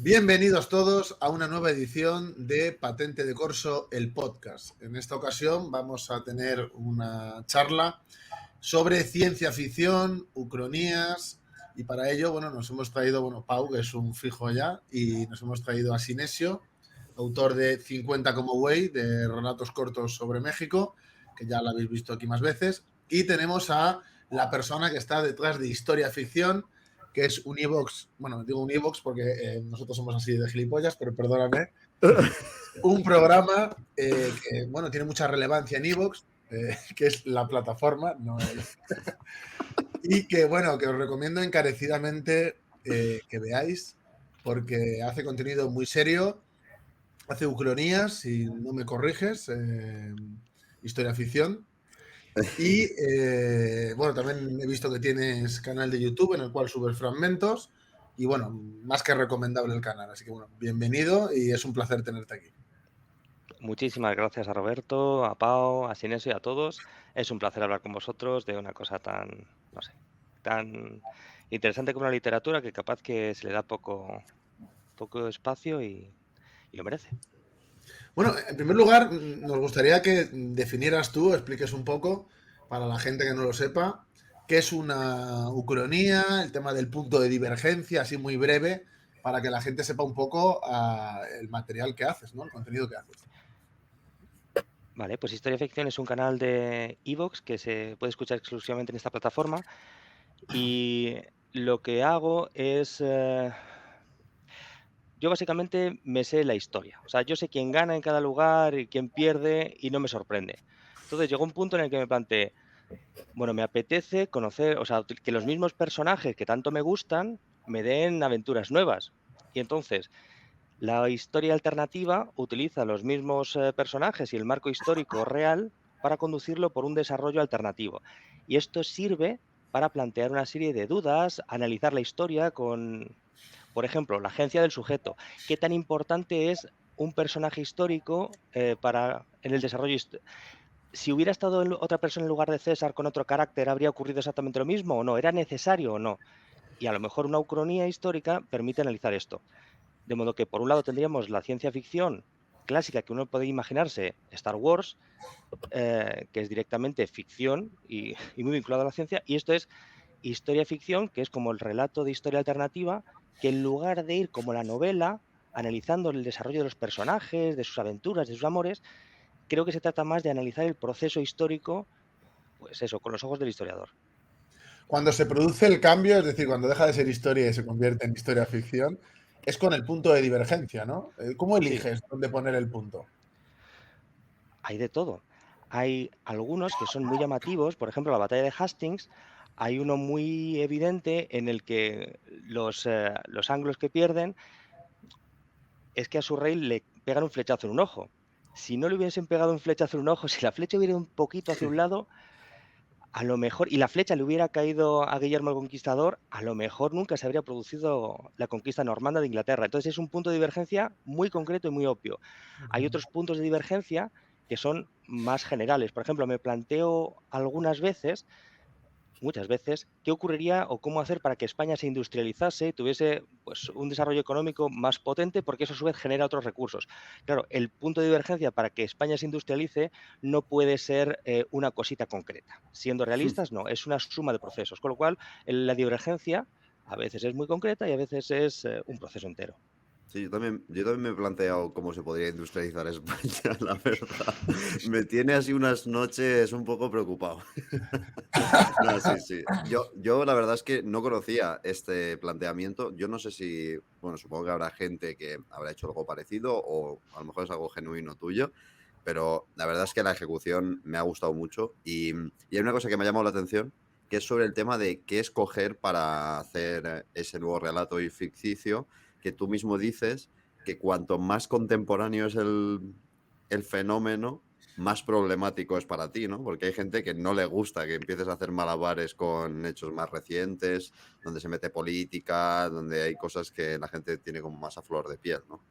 Bienvenidos todos a una nueva edición de Patente de Corso, el podcast. En esta ocasión vamos a tener una charla sobre ciencia ficción, ucronías, y para ello, nos hemos traído, Pau, que es un fijo ya, y nos hemos traído a Sinesio, autor de 50 como Güey, de relatos cortos sobre México, que ya lo habéis visto aquí más veces, y tenemos a la persona que está detrás de Historia Ficción, que es un iVoox, digo un iVoox porque nosotros somos así de gilipollas, pero perdóname, un programa que, tiene mucha relevancia en iVoox, que es la plataforma, no el... y que, que os recomiendo encarecidamente que veáis, porque hace contenido muy serio, hace ucronías, si no me corriges, historia ficción. Y también he visto que tienes canal de YouTube en el cual subes fragmentos y más que recomendable el canal. Así que bienvenido y es un placer tenerte aquí. Muchísimas gracias a Roberto, a Pau, a Sinesio y a todos. Es un placer hablar con vosotros de una cosa tan, no sé, tan interesante como la literatura, que capaz que se le da poco espacio y lo merece. Bueno, en primer lugar, nos gustaría que definieras tú, expliques un poco, para la gente que no lo sepa, qué es una ucronía, el tema del punto de divergencia, así muy breve, para que la gente sepa un poco el material que haces, ¿no? El contenido que haces. Vale, pues Historia Ficción es un canal de iVoox que se puede escuchar exclusivamente en esta plataforma y lo que hago es... yo básicamente me sé la historia, o sea, yo sé quién gana en cada lugar y quién pierde y no me sorprende. Entonces llegó un punto en el que me planteé, bueno, me apetece conocer, o sea, que los mismos personajes que tanto me gustan me den aventuras nuevas. Y entonces, la historia alternativa utiliza los mismos personajes y el marco histórico real para conducirlo por un desarrollo alternativo. Y esto sirve para plantear una serie de dudas, analizar la historia con, por ejemplo, la agencia del sujeto. ¿Qué tan importante es un personaje histórico en el desarrollo histórico? Si hubiera estado otra persona en lugar de César con otro carácter, ¿habría ocurrido exactamente lo mismo o no? ¿Era necesario o no? Y a lo mejor una ucronía histórica permite analizar esto. De modo que, por un lado, tendríamos la ciencia ficción clásica que uno puede imaginarse, Star Wars, que es directamente ficción y muy vinculado a la ciencia, y esto es historia ficción, que es como el relato de historia alternativa, que en lugar de ir como la novela, analizando el desarrollo de los personajes, de sus aventuras, de sus amores, creo que se trata más de analizar el proceso histórico, pues eso, con los ojos del historiador. Cuando se produce el cambio, es decir, cuando deja de ser historia y se convierte en historia ficción, es con el punto de divergencia, ¿no? ¿Cómo Sí, eliges dónde poner el punto? hay de todo. Hay algunos que son muy llamativos, por ejemplo, la batalla de Hastings, hay uno muy evidente en el que los anglos que pierden es que a su rey le pegan un flechazo en un ojo. Si no le hubiesen pegado un flechazo en un ojo, si la flecha hubiera ido un poquito hacia un lado, a lo mejor, y la flecha le hubiera caído a Guillermo el Conquistador, a lo mejor nunca se habría producido la conquista normanda de Inglaterra. Entonces es un punto de divergencia muy concreto y muy obvio. Hay otros puntos de divergencia que son más generales. Por ejemplo, me planteo algunas veces, muchas veces, qué ocurriría o cómo hacer para que España se industrializase, tuviese pues, un desarrollo económico más potente, porque eso a su vez genera otros recursos. Claro, el punto de divergencia para que España se industrialice no puede ser una cosita concreta. Siendo realistas, no, es una suma de procesos, con lo cual la divergencia a veces es muy concreta y a veces es un proceso entero. Sí, yo también me he planteado cómo se podría industrializar España, la verdad. Me tiene así unas noches un poco preocupado. No, sí, sí. Yo la verdad es que no conocía este planteamiento. Yo no sé si, bueno, supongo que habrá gente que habrá hecho algo parecido o a lo mejor es algo genuino tuyo, pero la verdad es que la ejecución me ha gustado mucho y hay una cosa que me ha llamado la atención, que es sobre el tema de qué escoger para hacer ese nuevo relato y ficticio, que tú mismo dices que cuanto más contemporáneo es el fenómeno, más problemático es para ti, ¿no? Porque hay gente que no le gusta que empieces a hacer malabares con hechos más recientes, donde se mete política, donde hay cosas que la gente tiene como más a flor de piel, ¿no?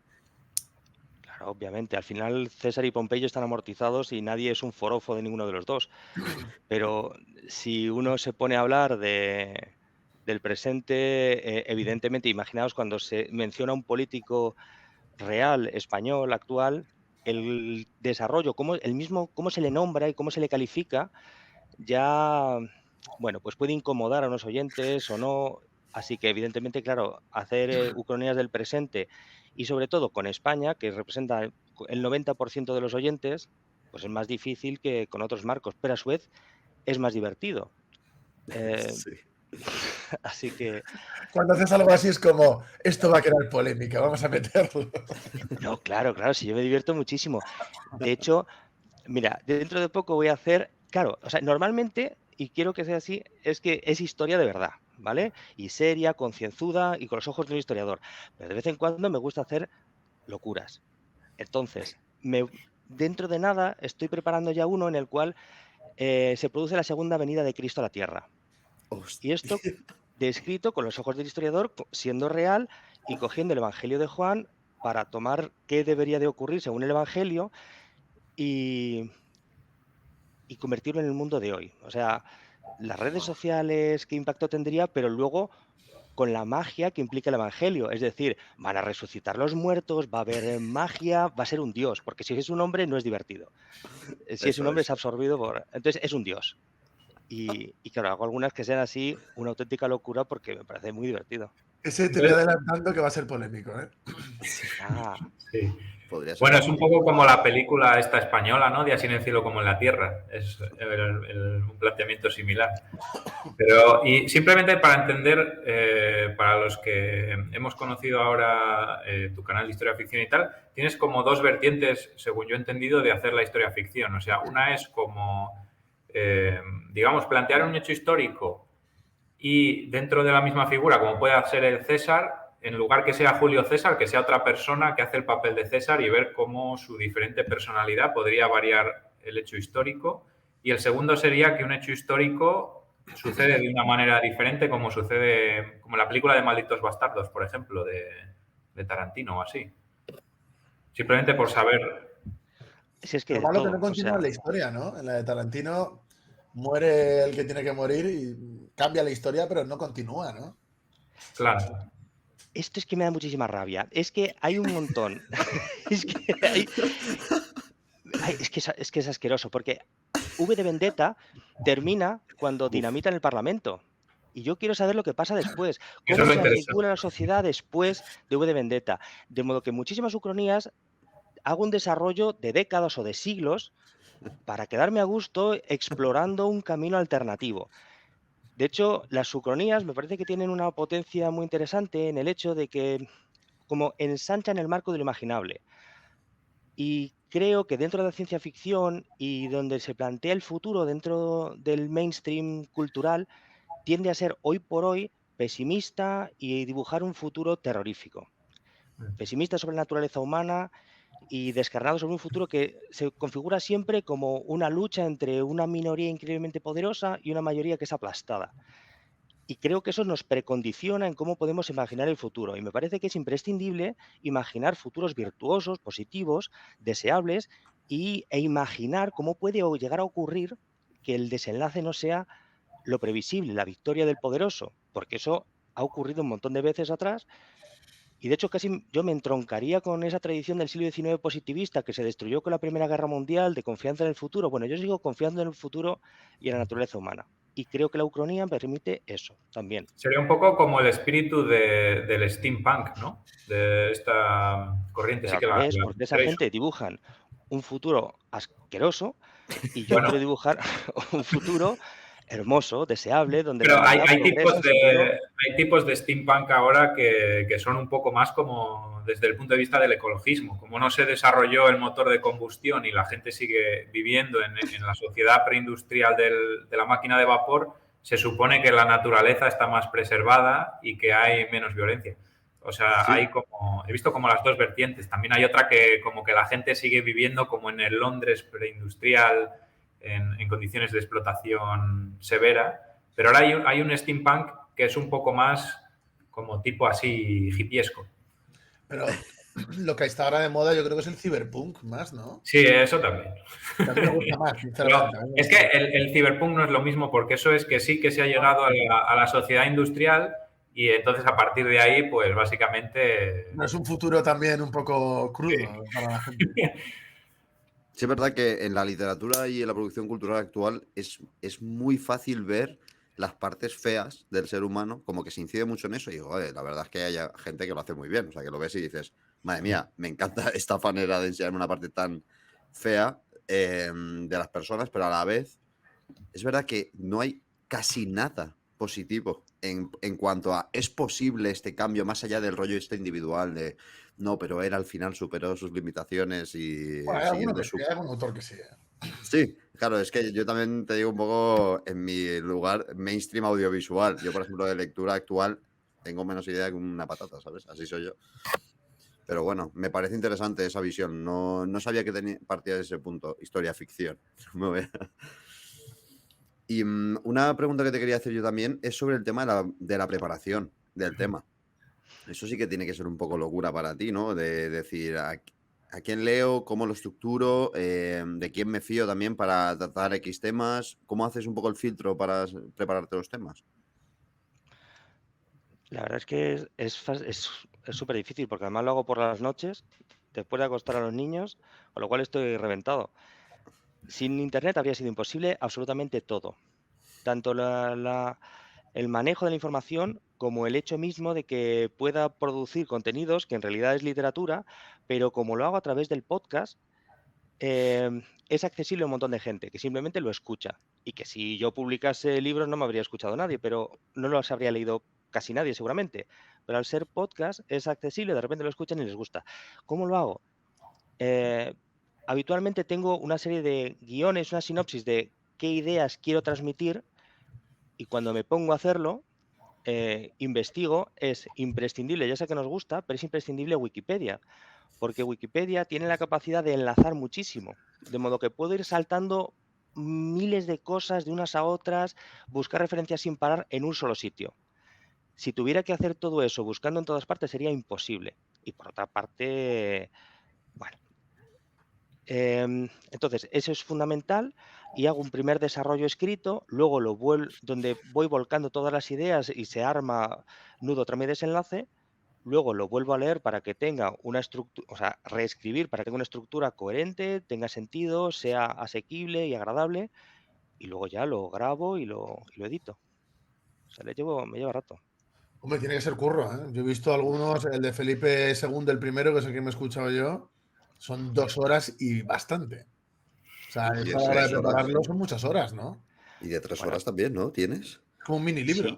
Claro, obviamente. Al final César y Pompeyo están amortizados y nadie es un forofo de ninguno de los dos. Pero si uno se pone a hablar del presente, evidentemente, imaginaos cuando se menciona un político real, español, actual, el desarrollo, cómo se le nombra y cómo se le califica, ya, bueno, pues puede incomodar a unos oyentes o no. Así que, evidentemente, claro, hacer ucronías del presente y sobre todo con España, que representa el 90% de los oyentes, pues es más difícil que con otros marcos, pero a su vez es más divertido. Eh, Sí. así que, Cuando haces algo así es como, esto va a crear polémica, vamos a meterlo. no, claro, claro, sí, yo me divierto muchísimo. De hecho, mira, dentro de poco voy a hacer, claro, o sea, normalmente, y quiero que sea así, es que es historia de verdad, ¿vale? Y seria, concienzuda y con los ojos de un historiador. Pero de vez en cuando me gusta hacer locuras. Entonces, dentro de nada estoy preparando ya uno en el cual se produce la segunda venida de Cristo a la Tierra. Y esto Hostia. descrito con los ojos del historiador, siendo real y cogiendo el Evangelio de Juan para tomar qué debería de ocurrir según el Evangelio y, y convertirlo en el mundo de hoy. O sea, las redes sociales, qué impacto tendría, pero luego con la magia que implica el Evangelio. Es decir, van a resucitar los muertos, va a haber magia, va a ser un dios, porque si es un hombre no es divertido. Si es un Eso hombre es. es absorbido por... Entonces es un dios. Y claro, hago algunas que sean así una auténtica locura porque me parece muy divertido. Ese te voy Entonces, adelantando que va a ser polémico, ¿eh? Ah, sí. Podría ser Bueno, es un polémico. poco como la película esta española, ¿no? De Así en el cielo como en la tierra. Es un planteamiento similar. Pero, y simplemente para entender, para los que hemos conocido ahora tu canal de historia ficción y tal, tienes como dos vertientes, según yo he entendido, de hacer la historia ficción. O sea, una es como, digamos, plantear un hecho histórico y dentro de la misma figura, como puede ser el César, en lugar que sea Julio César, que sea otra persona que hace el papel de César y ver cómo su diferente personalidad podría variar el hecho histórico. Y el segundo sería que un hecho histórico sucede de una manera diferente, como sucede, como en la película de Malditos Bastardos, por ejemplo, de Tarantino o así. Simplemente por saber. si es que Lo de malo que no todo, o continúa en sea, la historia, ¿no? En la de Tarantino muere el que tiene que morir y cambia la historia, pero no continúa, ¿no? Claro. esto es que me da muchísima rabia. Es que hay un montón. Es que hay, es que es asqueroso, porque V de Vendetta termina cuando Uf, dinamitan el Parlamento. Y yo quiero saber lo que pasa después, Eso cómo es lo se interesante. articula la sociedad después de V de Vendetta. De modo que muchísimas ucronías hago un desarrollo de décadas o de siglos para quedarme a gusto explorando un camino alternativo. De hecho, las ucronías me parece que tienen una potencia muy interesante en el hecho de que como ensanchan el marco de lo imaginable. Y creo que dentro de la ciencia ficción y donde se plantea el futuro dentro del mainstream cultural, tiende a ser hoy por hoy pesimista y dibujar un futuro terrorífico. Pesimista sobre la naturaleza humana y descarnado sobre un futuro que se configura siempre como una lucha entre una minoría increíblemente poderosa y una mayoría que es aplastada. Y creo que eso nos precondiciona en cómo podemos imaginar el futuro. Y me parece que es imprescindible imaginar futuros virtuosos, positivos, deseables e imaginar cómo puede llegar a ocurrir que el desenlace no sea lo previsible, la victoria del poderoso, porque eso ha ocurrido un montón de veces atrás. Y de hecho casi yo me entroncaría con esa tradición del siglo XIX positivista que se destruyó con la Primera Guerra Mundial, de confianza en el futuro. Bueno, yo sigo confiando en el futuro y en la naturaleza humana. Y creo que la ucronía permite eso también. Sería un poco como el espíritu del steampunk, ¿no? De esta corriente. Pero Sí al que la revés, porque esa conoceréis. gente dibujan un futuro asqueroso y yo Bueno, quiero dibujar un futuro hermoso, deseable, donde la pero hay, humanidad hay progresa tipos en de, sentido... hay tipos de steampunk ahora que son un poco más como desde el punto de vista del ecologismo. Como no se desarrolló el motor de combustión y la gente sigue viviendo en la sociedad preindustrial de la máquina de vapor, se supone que la naturaleza está más preservada y que hay menos violencia. O sea, sí, hay como, he visto como las dos vertientes. También hay otra que como que la gente sigue viviendo como en el Londres preindustrial, en condiciones de explotación severa. Pero ahora hay un steampunk que es un poco más como tipo así hippiesco. Pero Lo que está ahora de moda yo creo que es el cyberpunk más, ¿no? Sí, eso también. A mí me gusta más, Pero sinceramente. A mí me es gusta que más. el ciberpunk no es lo mismo porque eso es que sí que se ha llegado a la sociedad industrial y entonces a partir de ahí, pues básicamente... No es un futuro también un poco crudo para la gente. Sí, es verdad que en la literatura y en la producción cultural actual es muy fácil ver las partes feas del ser humano, como que se incide mucho en eso. Y digo, "Oye, la verdad es que hay gente que lo hace muy bien. O sea, que lo ves y dices, madre mía, me encanta esta manera de enseñarme una parte tan fea de las personas, pero a la vez es verdad que no hay casi nada positivo en cuanto a es posible este cambio, más allá del rollo este individual de no, pero él al final superó sus limitaciones y Bueno, hay alguno siguiendo que sí, hay algún autor que sí. Sí, claro, es que yo también te digo un poco en mi lugar mainstream audiovisual. Yo, por ejemplo, de lectura actual tengo menos idea que una patata, ¿sabes? Así soy yo. Pero bueno, me parece interesante esa visión. No sabía que partía de ese punto. Historia ficción. Me voy a- Y una pregunta que te quería hacer yo también es sobre el tema de la preparación del tema. Eso sí que tiene que ser un poco locura para ti, ¿no? De decir a quién leo, cómo lo estructuro, de quién me fío también para tratar X temas. ¿Cómo haces un poco el filtro para prepararte los temas? La verdad es que es súper difícil porque además lo hago por las noches, después de acostar a los niños, con lo cual estoy reventado. Sin internet habría sido imposible absolutamente todo. Tanto el manejo de la información como el hecho mismo de que pueda producir contenidos que en realidad es literatura, pero como lo hago a través del podcast, es accesible a un montón de gente que simplemente lo escucha. Y que si yo publicase libros no me habría escuchado nadie, pero no los habría leído casi nadie seguramente. Pero al ser podcast es accesible, de repente lo escuchan y les gusta. ¿Cómo lo hago? Eh, Habitualmente tengo una serie de guiones, una sinopsis de qué ideas quiero transmitir y cuando me pongo a hacerlo, investigo, es imprescindible, ya sé que nos gusta, pero es imprescindible Wikipedia, porque Wikipedia tiene la capacidad de enlazar muchísimo, de modo que puedo ir saltando miles de cosas de unas a otras, buscar referencias sin parar en un solo sitio. Si tuviera que hacer todo eso buscando en todas partes sería imposible. Y por otra parte, bueno, entonces, eso es fundamental y hago un primer desarrollo escrito, luego donde voy volcando todas las ideas y se arma nudo, trama y desenlace, luego lo vuelvo a leer para que tenga una estructura, o sea, reescribir para que tenga una estructura coherente, tenga sentido, sea asequible y agradable, y luego ya lo grabo y lo edito. O sea, me lleva rato. Hombre, tiene que ser curro, ¿eh? Yo he visto algunos, el de Felipe II, el primero, que es el que me he escuchado yo, son 2 horas y bastante. O sea, Y eso de a la hora de 6 horas. prepararlo son muchas horas, ¿no? Y de 3 horas Bueno, también, ¿no? ¿Tienes? Es como un mini sí, libro.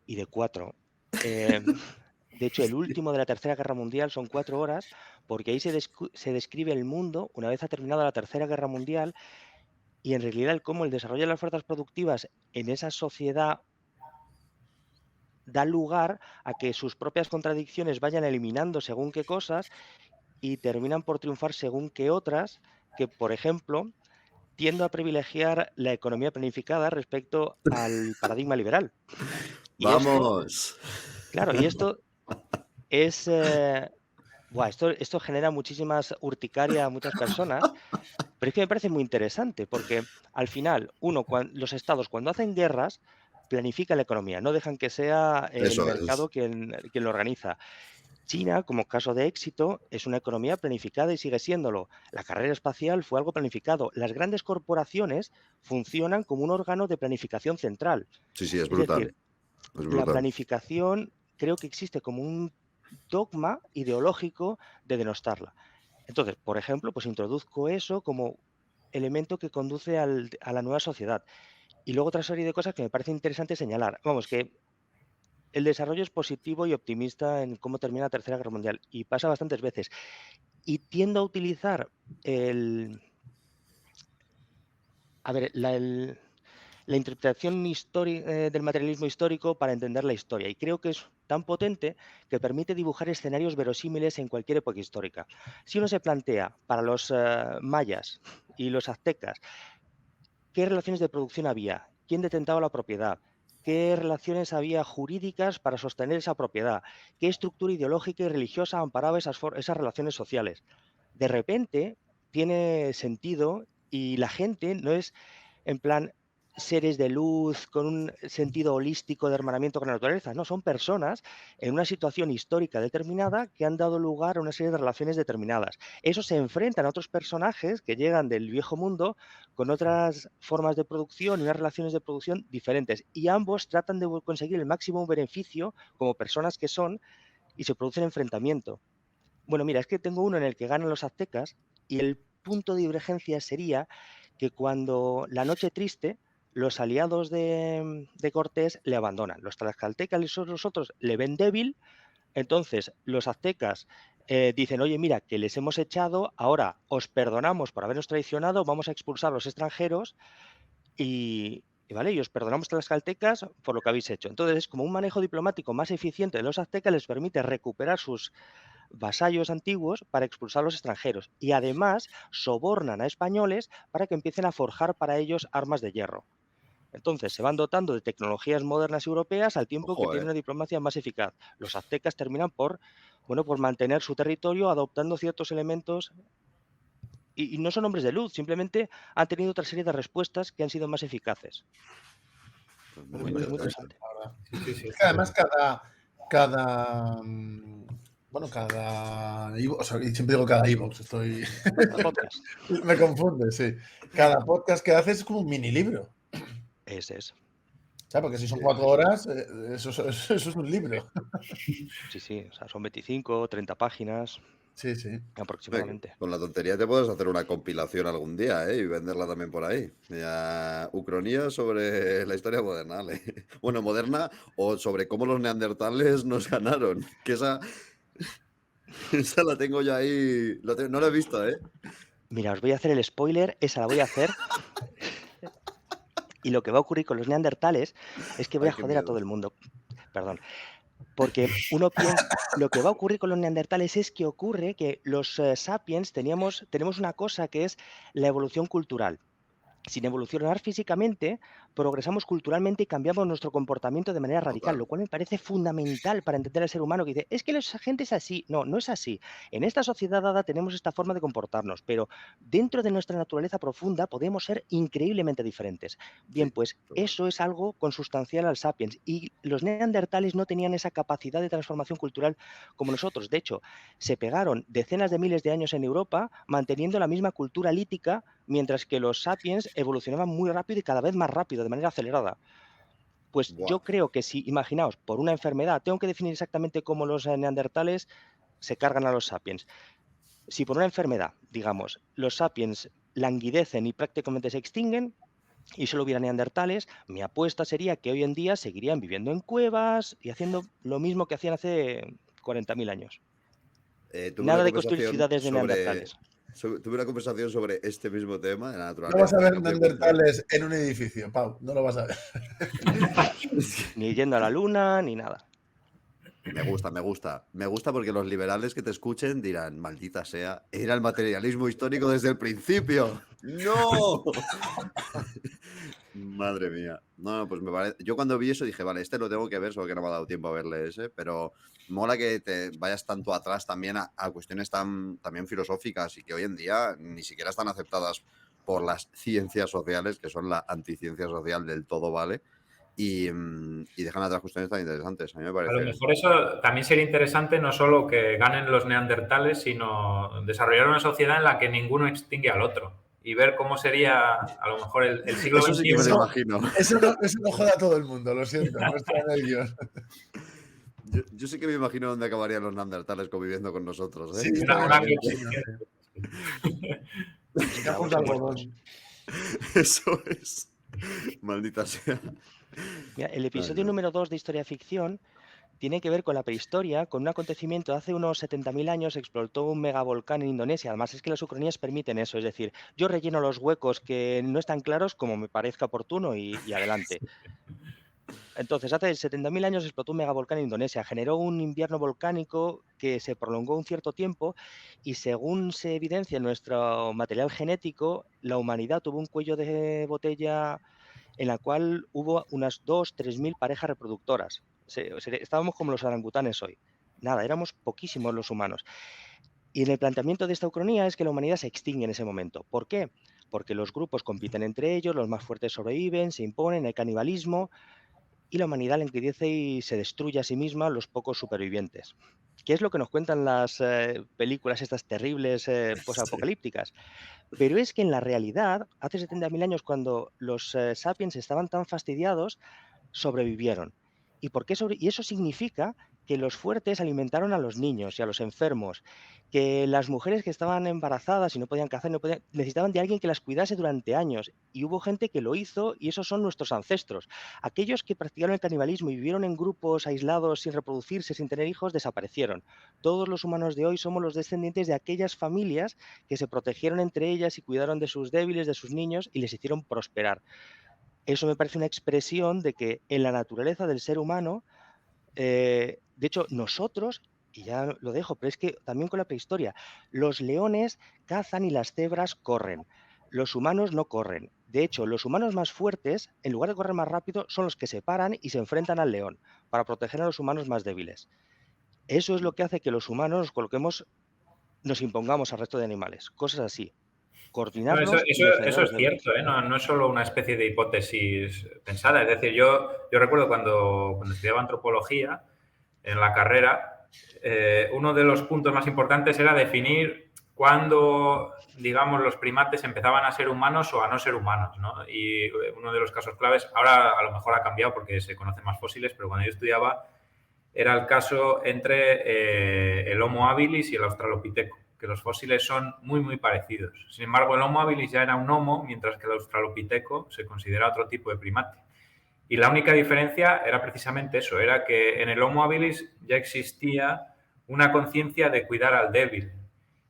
y de 4. De hecho, el último de la Tercera Guerra Mundial son 4 horas, porque ahí se describe el mundo una vez ha terminado la Tercera Guerra Mundial y en realidad cómo el desarrollo de las fuerzas productivas en esa sociedad da lugar a que sus propias contradicciones vayan eliminando según qué cosas y terminan por triunfar según qué otras, que por ejemplo tiendo a privilegiar la economía planificada respecto al paradigma liberal. Y esto, ¡Vamos! claro, y esto es... esto genera muchísimas urticaria a muchas personas, pero es que me parece muy interesante porque al final, los estados cuando hacen guerras planifican la economía, no dejan que sea el Eso mercado es. quien lo organiza. China, como caso de éxito, es una economía planificada y sigue siéndolo. La carrera espacial fue algo planificado. Las grandes corporaciones funcionan como un órgano de planificación central. Sí, sí, es Es decir, brutal. Es la brutal. planificación creo que existe como un dogma ideológico de denostarla. Entonces, por ejemplo, pues introduzco eso como elemento que conduce a la nueva sociedad. Y luego otra serie de cosas que me parece interesante señalar. Vamos, que el desarrollo es positivo y optimista en cómo termina la Tercera Guerra Mundial y pasa bastantes veces. Y tiendo a utilizar a ver, la interpretación del materialismo histórico para entender la historia. Y creo que es tan potente que permite dibujar escenarios verosímiles en cualquier época histórica. Si uno se plantea para los mayas y los aztecas, ¿qué relaciones de producción había? ¿Quién detentaba la propiedad? qué relaciones había jurídicas para sostener esa propiedad, qué estructura ideológica y religiosa amparaba esas relaciones sociales. De repente tiene sentido y la gente no es en plan seres de luz con un sentido holístico de hermanamiento con la naturaleza, no, son personas en una situación histórica determinada que han dado lugar a una serie de relaciones determinadas. Eso se enfrentan a otros personajes que llegan del viejo mundo con otras formas de producción y unas relaciones de producción diferentes y ambos tratan de conseguir el máximo beneficio como personas que son y se produce un enfrentamiento. Bueno, mira, es que tengo uno en el que ganan los aztecas y el punto de divergencia sería que cuando la noche triste, los aliados de Cortés le abandonan. Los tlaxcaltecas y los otros le ven débil, entonces los aztecas dicen, oye, mira, que les hemos echado, ahora os perdonamos por habernos traicionado, vamos a expulsar a los extranjeros ¿vale? Y os perdonamos a las tlaxcaltecas por lo que habéis hecho. Entonces es como un manejo diplomático más eficiente de los aztecas les permite recuperar sus vasallos antiguos para expulsar a los extranjeros y además sobornan a españoles para que empiecen a forjar para ellos armas de hierro. Entonces se van dotando de tecnologías modernas europeas al tiempo que Ojo, tienen una diplomacia más eficaz. Los aztecas terminan por mantener su territorio adoptando ciertos elementos y no son hombres de luz, simplemente han tenido otra serie de respuestas que han sido más eficaces. Pues Muy Es muy interesante, interesante. la verdad. Sí, sí, Es que además cada o sea, y siempre digo cada iVoox, estoy Podcast. me confunde, sí. Cada podcast que haces es como un mini libro. Ese es. ¿Sabes? Porque si son Sí. 4 horas, eso es un libro. Sí, o sea, son 25, 30 páginas Sí, sí. aproximadamente. Con la tontería te puedes hacer una compilación algún día, ¿eh? Y venderla también por ahí. Ya, Ucronía sobre la historia moderna, ¿vale? Bueno, moderna o sobre cómo los neandertales nos ganaron. Que esa la tengo yo ahí. No la he visto, ¿eh? Mira, os voy a hacer el spoiler, esa la voy a hacer. Y lo que va a ocurrir con los neandertales es que voy a Ay, qué joder a todo miedo. el mundo. Perdón. Porque uno piensa, lo que va a ocurrir con los neandertales es que ocurre que los sapiens tenemos una cosa que es la evolución cultural. Sin evolucionar físicamente, progresamos culturalmente y cambiamos nuestro comportamiento de manera radical, Total. lo cual me parece fundamental para entender al ser humano que dice, es que la gente es así. No, no es así. En esta sociedad dada tenemos esta forma de comportarnos, pero dentro de nuestra naturaleza profunda podemos ser increíblemente diferentes. Bien, Sí, pues total. eso es algo consustancial al sapiens y los neandertales no tenían esa capacidad de transformación cultural como nosotros. De hecho, se pegaron decenas de miles de años en Europa manteniendo la misma cultura lítica mientras que los sapiens evolucionaban muy rápido y cada vez más rápido, de manera acelerada. Pues Buah. yo creo que si, imaginaos, por una enfermedad, tengo que definir exactamente cómo los neandertales se cargan a los sapiens. Si por una enfermedad, digamos, los sapiens languidecen y prácticamente se extinguen, y solo hubiera neandertales, mi apuesta sería que hoy en día seguirían viviendo en cuevas y haciendo lo mismo que hacían hace 40.000 años. Tuve una Nada de construir conversación ciudades de neandertales. tuve una conversación sobre este mismo tema de la No vas a naturaleza, ver cambio de cultura. neandertales en un edificio, Pau. No lo vas a ver. Ni yendo a la luna, ni nada. Me gusta, me gusta. Me gusta porque los liberales que te escuchen dirán, maldita sea, era el materialismo histórico desde el principio. ¡No! Madre mía. No, pues me parece. Yo cuando vi eso dije, vale, este lo tengo que ver, solo que no me ha dado tiempo a verle ese, pero mola que te vayas tanto atrás también a cuestiones también filosóficas y que hoy en día ni siquiera están aceptadas por las ciencias sociales, que son la anticiencia social del todo, ¿vale? Y dejan atrás cuestiones tan interesantes. A mí me A lo parece. mejor eso también sería interesante, no solo que ganen los neandertales, sino desarrollar una sociedad en la que ninguno extingue al otro y ver cómo sería a lo mejor el siglo Eso sí que me lo XXI. imagino. Eso no joda a todo el mundo, lo siento. No está en el guión. Yo sí que me imagino dónde acabarían los neandertales conviviendo con nosotros, ¿eh? Sí, Una también. coexistencia. Campos de algodón. Eso es. Maldita sea. Mira, el episodio Ay, no. número 2 de Historia Ficción tiene que ver con la prehistoria, con un acontecimiento. Hace unos 70.000 años explotó un megavolcán en Indonesia. Además, es que las ucronías permiten eso. Es decir, yo relleno los huecos que no están claros como me parezca oportuno y adelante. Entonces, hace 70.000 años explotó un megavolcán en Indonesia. Generó un invierno volcánico que se prolongó un cierto tiempo y según se evidencia en nuestro material genético, la humanidad tuvo un cuello de botella en la cual hubo unas 2.000-3.000 parejas reproductoras. Estábamos como los orangutanes hoy. Nada, éramos poquísimos los humanos. Y en el planteamiento de esta ucronía es que la humanidad se extingue en ese momento. ¿Por qué? Porque los grupos compiten entre ellos, los más fuertes sobreviven, se imponen, hay canibalismo y la humanidad enriquece y se destruye a sí misma los pocos supervivientes. ¿Qué es lo que nos cuentan las películas estas terribles posapocalípticas? Pero es que en la realidad, hace 70.000 años, cuando los sapiens estaban tan fastidiados, sobrevivieron. ¿Y por qué y eso significa que los fuertes alimentaron a los niños y a los enfermos, que las mujeres que estaban embarazadas y no podían cazar, necesitaban de alguien que las cuidase durante años. Y hubo gente que lo hizo y esos son nuestros ancestros. Aquellos que practicaron el canibalismo y vivieron en grupos aislados sin reproducirse, sin tener hijos, desaparecieron. Todos los humanos de hoy somos los descendientes de aquellas familias que se protegieron entre ellas y cuidaron de sus débiles, de sus niños y les hicieron prosperar. Eso me parece una expresión de que en la naturaleza del ser humano, de hecho, nosotros, y ya lo dejo, pero es que también con la prehistoria, los leones cazan y las cebras corren. Los humanos no corren. De hecho, los humanos más fuertes, en lugar de correr más rápido, son los que se paran y se enfrentan al león para proteger a los humanos más débiles. Eso es lo que hace que los humanos nos coloquemos, nos impongamos al resto de animales. Cosas así. No, Coordinarnos y eso defender a es los débiles. cierto, ¿eh? No es solo una especie de hipótesis pensada. Es decir, yo recuerdo cuando estudiaba antropología en la carrera, uno de los puntos más importantes era definir cuándo, digamos, los primates empezaban a ser humanos o a no ser humanos, ¿no? Y uno de los casos claves, ahora a lo mejor ha cambiado porque se conocen más fósiles, pero cuando yo estudiaba era el caso entre el Homo habilis y el Australopithecus, que los fósiles son muy, muy parecidos. Sin embargo, el Homo habilis ya era un Homo, mientras que el Australopithecus se considera otro tipo de primate. Y la única diferencia era precisamente eso, era que en el Homo habilis ya existía una conciencia de cuidar al débil.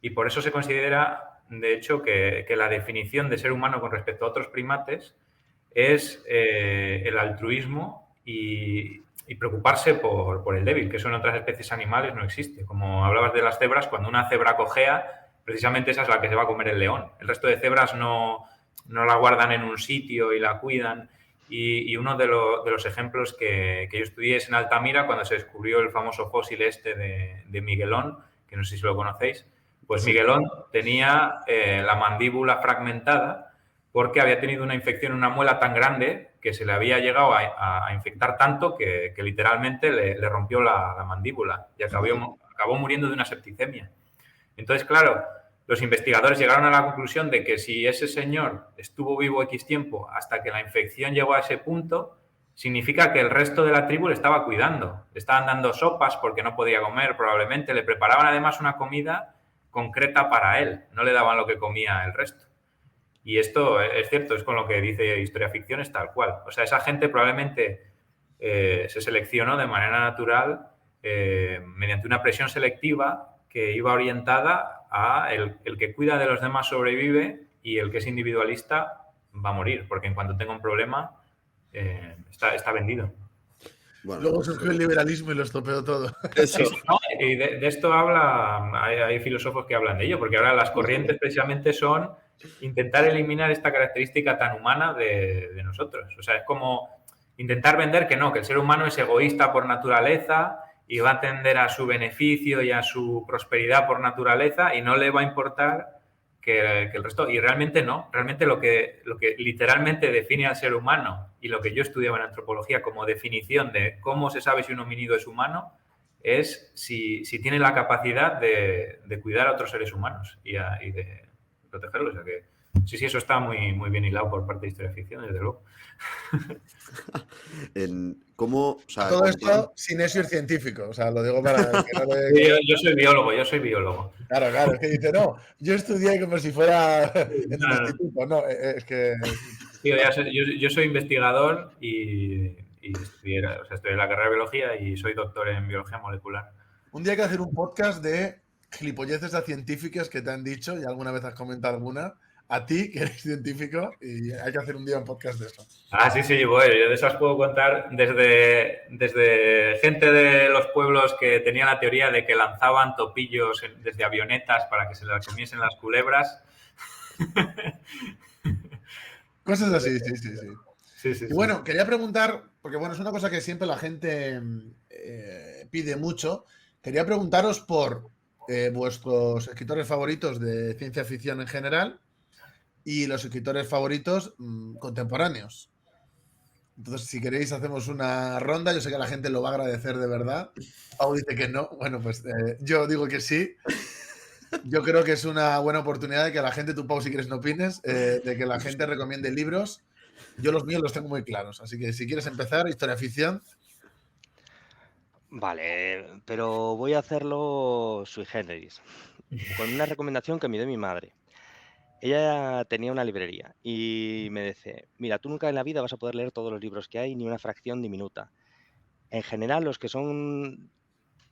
Y por eso se considera, de hecho, que la definición de ser humano con respecto a otros primates es el altruismo y preocuparse por el débil, que eso en otras especies animales no existe. Como hablabas de las cebras, cuando una cebra cojea, precisamente esa es la que se va a comer el león. El resto de cebras no la guardan en un sitio y la cuidan. Y uno de los ejemplos que yo estudié es en Altamira, cuando se descubrió el famoso fósil este de Miguelón, que no sé si lo conocéis. Pues Miguelón tenía la mandíbula fragmentada porque había tenido una infección en una muela tan grande que se le había llegado a infectar tanto que literalmente le rompió la mandíbula y acabó muriendo de una septicemia. Entonces, claro, los investigadores llegaron a la conclusión de que si ese señor estuvo vivo X tiempo hasta que la infección llegó a ese punto, significa que el resto de la tribu le estaba cuidando. Le estaban dando sopas porque no podía comer probablemente, le preparaban además una comida concreta para él, no le daban lo que comía el resto. Y esto es cierto, es con lo que dice Historia Ficción, es tal cual. O sea, esa gente probablemente se seleccionó de manera natural mediante una presión selectiva que iba orientada a el que cuida de los demás sobrevive y el que es individualista va a morir, porque en cuanto tenga un problema está vendido. Bueno, luego surgió el liberalismo y lo estropeó todo. Eso. No, y de esto hay filósofos que hablan de ello, porque ahora las corrientes precisamente son intentar eliminar esta característica tan humana de nosotros. O sea, es como intentar vender que no, que el ser humano es egoísta por naturaleza y va a tender a su beneficio y a su prosperidad por naturaleza y no le va a importar que el resto. Y realmente no. Realmente lo que literalmente define al ser humano y lo que yo estudiaba en antropología como definición de cómo se sabe si un homínido es humano es si tiene la capacidad de cuidar a otros seres humanos y de protegerlos. O sea que sí, eso está muy, muy bien hilado por parte de Historia Ficción, desde luego. ¿Cómo, o sea, todo esto sin eso es científico, o sea, lo digo para que no le... Yo soy biólogo. Claro, es que dice, no, yo estudié como si fuera en el instituto, no, es que... Tío, yo soy investigador y estudié en la carrera de biología y soy doctor en biología molecular. Un día hay que hacer un podcast de gilipolleces a científicas que te han dicho, y alguna vez has comentado alguna, a ti, que eres científico, y hay que hacer un día un podcast de eso. Sí, bueno, yo de esas puedo contar desde gente de los pueblos que tenía la teoría de que lanzaban topillos desde avionetas para que se las comiesen las culebras. Cosas así, sí. Sí, sí, Y sí. bueno, quería preguntar, porque bueno, es una cosa que siempre la gente pide mucho. Quería preguntaros por vuestros escritores favoritos de ciencia ficción en general y los escritores favoritos contemporáneos. Entonces, si queréis, hacemos una ronda. Yo sé que la gente lo va a agradecer de verdad. Pau dice que no. Bueno, pues yo digo que sí. Yo creo que es una buena oportunidad de que la gente, tú Pau, si quieres no opines, de que la gente recomiende libros. Yo los míos los tengo muy claros. Así que si quieres empezar, historia ficción. Vale, pero voy a hacerlo sui generis, con una recomendación que me dio mi madre. Ella tenía una librería y me dice, mira, tú nunca en la vida vas a poder leer todos los libros que hay, ni una fracción diminuta. En general, los que son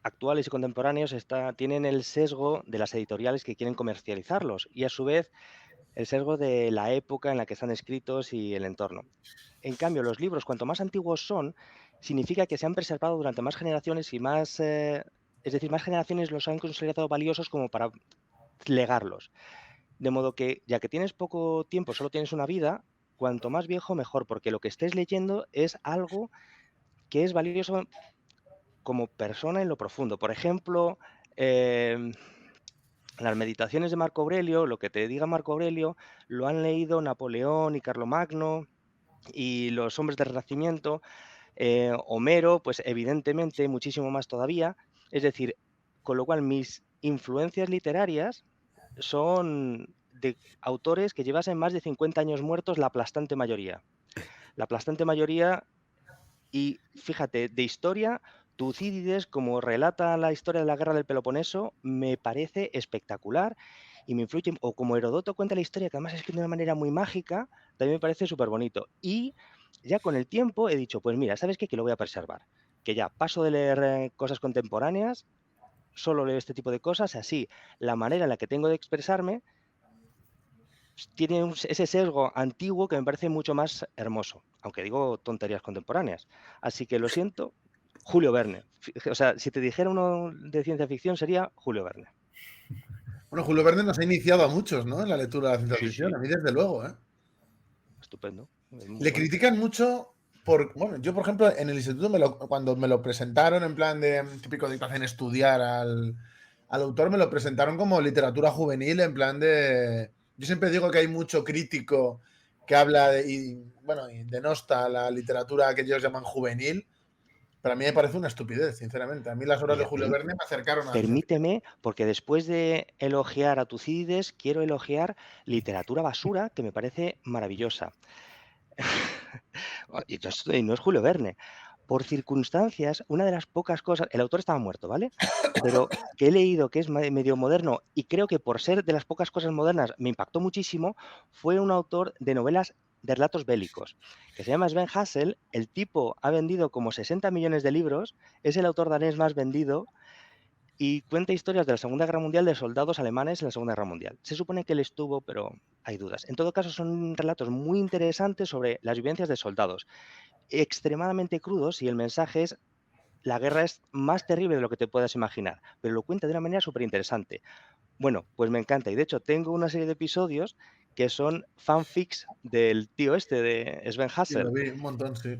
actuales y contemporáneos tienen el sesgo de las editoriales que quieren comercializarlos y a su vez el sesgo de la época en la que están escritos y el entorno. En cambio, los libros, cuanto más antiguos son, significa que se han preservado durante más generaciones y más, es decir, más generaciones los han considerado valiosos como para legarlos. De modo que, ya que tienes poco tiempo, solo tienes una vida, cuanto más viejo, mejor, porque lo que estés leyendo es algo que es valioso como persona en lo profundo. Por ejemplo, las meditaciones de Marco Aurelio, lo que te diga Marco Aurelio, lo han leído Napoleón y Carlomagno y los hombres del Renacimiento, Homero, pues evidentemente muchísimo más todavía. Es decir, con lo cual mis influencias literarias son de autores que llevasen más de 50 años muertos, la aplastante mayoría. La aplastante mayoría, y fíjate, de historia, Tucídides, como relata la historia de la guerra del Peloponeso, me parece espectacular y me influye, o como Herodoto cuenta la historia, que además es escrito de una manera muy mágica, también me parece súper bonito. Y ya con el tiempo he dicho, pues mira, ¿sabes qué? Que lo voy a preservar. Que ya paso de leer cosas contemporáneas, solo leo este tipo de cosas, así la manera en la que tengo de expresarme tiene ese sesgo antiguo que me parece mucho más hermoso, aunque digo tonterías contemporáneas. Así que lo siento, Julio Verne. O sea, si te dijera uno de ciencia ficción sería Julio Verne. Bueno, Julio Verne nos ha iniciado a muchos, ¿no? En la lectura de la ciencia Sí, ficción. sí, A mí, desde luego, ¿eh? estupendo. Muy Le bueno. critican mucho por. Bueno, yo, por ejemplo, en el instituto, cuando me lo presentaron, en plan de típico de que hacen estudiar al autor, me lo presentaron como literatura juvenil, en plan de. Yo siempre digo que hay mucho crítico que habla bueno, y denosta la literatura que ellos llaman juvenil, pero a mí me parece una estupidez, sinceramente. A mí las obras de Mira, Julio Verne me acercaron a la ciencia ficción. permíteme, porque después de elogiar a Tucídides, quiero elogiar literatura basura, que me parece maravillosa. Y no es Julio Verne. Por circunstancias, una de las pocas cosas, el autor estaba muerto, ¿vale? Pero que he leído que es medio moderno y creo que por ser de las pocas cosas modernas me impactó muchísimo, fue un autor de novelas de relatos bélicos, que se llama Sven Hassel. El tipo ha vendido como 60 millones de libros, es el autor danés más vendido y cuenta historias de la Segunda Guerra Mundial de soldados alemanes en la Segunda Guerra Mundial. Se supone que él estuvo, pero hay dudas. En todo caso, son relatos muy interesantes sobre las vivencias de soldados, extremadamente crudos, y el mensaje es: la guerra es más terrible de lo que te puedas imaginar, pero lo cuenta de una manera súper interesante. Bueno, pues me encanta. Y de hecho, tengo una serie de episodios que son fanfics del tío este de Sven Sí, lo Hassel. vi un montón, sí.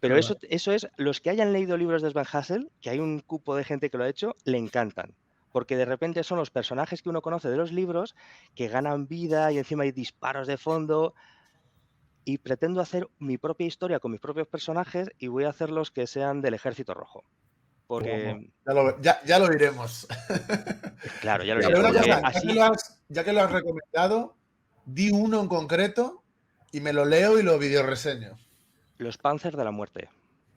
Pero eso es, los que hayan leído libros de Sven Hassel, que hay un cupo de gente que lo ha hecho, le encantan. Porque de repente son los personajes que uno conoce de los libros que ganan vida y encima hay disparos de fondo. Y pretendo hacer mi propia historia con mis propios personajes y voy a hacerlos que sean del Ejército Rojo. Porque, Ya lo iremos. claro, ya lo Ya, diré, Pero una pues ya. porque cosa, así ya que lo has recomendado, di uno en concreto y me lo leo y lo videoreseño. los Panzers de la Muerte.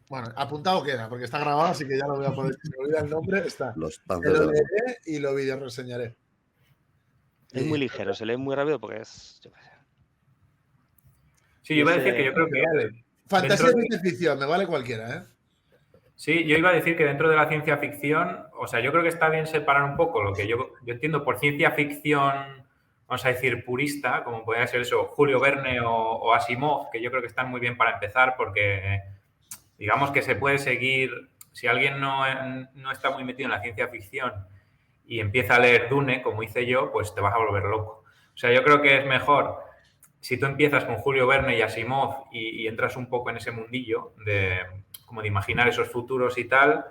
Bueno, apuntado queda, porque está grabado, así que ya lo voy a poder. Si me olvida el nombre, está. Los Me panzers lo de la muerte. leeré y lo videoreseñaré. Es muy Y- ligero, se lee muy rápido porque es, yo qué sé. Sí, Y yo iba a es, decir que yo creo Me vale. que Fantasía dentro y de, ciencia ficción, me vale cualquiera, ¿eh? sí, yo iba a decir que dentro de la ciencia ficción, o sea, yo creo que está bien separar un poco lo que yo entiendo por ciencia ficción, vamos a decir, purista, como podría ser eso, Julio Verne o Asimov, que yo creo que están muy bien para empezar porque digamos que se puede seguir, si alguien no está muy metido en la ciencia ficción y empieza a leer Dune, como hice yo, pues te vas a volver loco. O sea, yo creo que es mejor si tú empiezas con Julio Verne y Asimov y entras un poco en ese mundillo como de imaginar esos futuros y tal,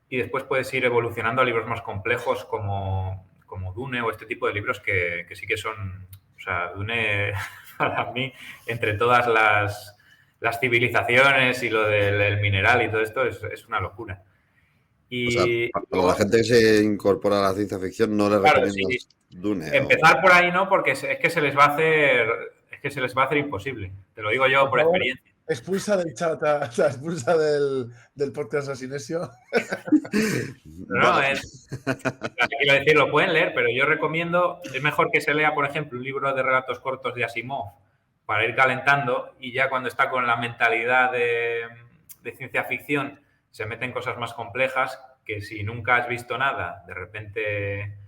y después puedes ir evolucionando a libros más complejos como Dune o este tipo de libros que sí que son, o sea, Dune para mí, entre todas las civilizaciones y lo del mineral y todo esto, es una locura. O sea, Y para luego, la gente que se incorpora a la ciencia ficción, no le claro, recomiendas sí, Dune. empezar por ahí no, porque es que se les va a hacer imposible. Te lo digo yo Por por favor, experiencia. expulsa del chat, expulsa del podcast a Sinesio. No, Vale. quiero decir, lo pueden leer, pero yo recomiendo, es mejor que se lea, por ejemplo, un libro de relatos cortos de Asimov para ir calentando y ya cuando está con la mentalidad de ciencia ficción se meten cosas más complejas que si nunca has visto nada, de repente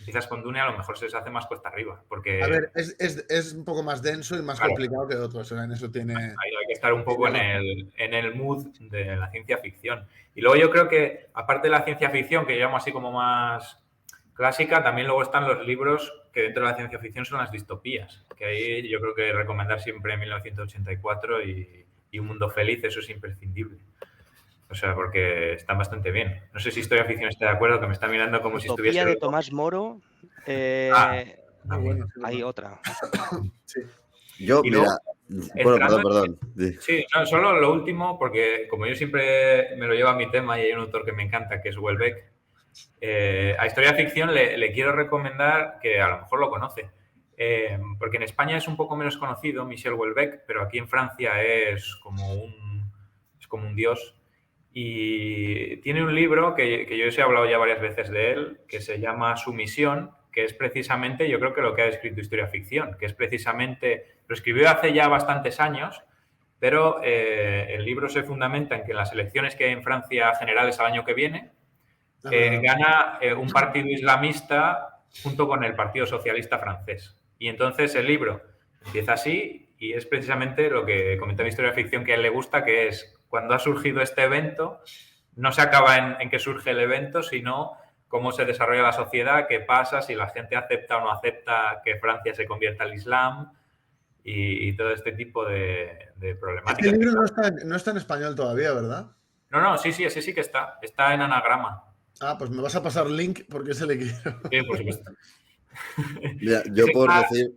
empiezas con Dune, a lo mejor se les hace más cuesta arriba, porque A ver, es un poco más denso y más claro, complicado que otros. O sea, en eso tiene. hay que estar un poco tiene razón. en el mood de la ciencia ficción. Y luego yo creo que, aparte de la ciencia ficción, que llamo así como más clásica, también luego están los libros que dentro de la ciencia ficción son las distopías, que ahí yo creo que recomendar siempre 1984 y Un mundo feliz, eso es imprescindible. O sea, porque están bastante bien. No sé si Historia Ficción está de acuerdo, que me está mirando como si estuviese Utopía de loco. Tomás Moro. Muy bueno, sí, Hay bueno. otra. Sí. Yo, Y mira, luego, bueno, perdón. Sí, no, solo lo último, porque como yo siempre me lo llevo a mi tema y hay un autor que me encanta, que es Houellebecq, a Historia Ficción le quiero recomendar, que a lo mejor lo conoce, porque en España es un poco menos conocido Michel Houellebecq, pero aquí en Francia es como un dios. Y tiene un libro que yo os he hablado ya varias veces de él, que se llama Sumisión, que es precisamente, yo creo que lo que ha escrito Historia Ficción, que es precisamente, lo escribió hace ya bastantes años, pero el libro se fundamenta en que en las elecciones que hay en Francia generales al año que viene, gana un partido islamista junto con el Partido Socialista francés. Y entonces el libro empieza así y es precisamente lo que comenta mi Historia de Ficción que a él le gusta, que es cuando ha surgido este evento, no se acaba en que surge el evento, sino cómo se desarrolla la sociedad, qué pasa, si la gente acepta o no acepta que Francia se convierta al Islam y todo este tipo de problemáticas. Este libro no está en español todavía, ¿verdad? No, sí, ese sí que está en anagrama. Ah, pues me vas a pasar link porque ese le quiero. Sí, por supuesto. Mira, yo por decir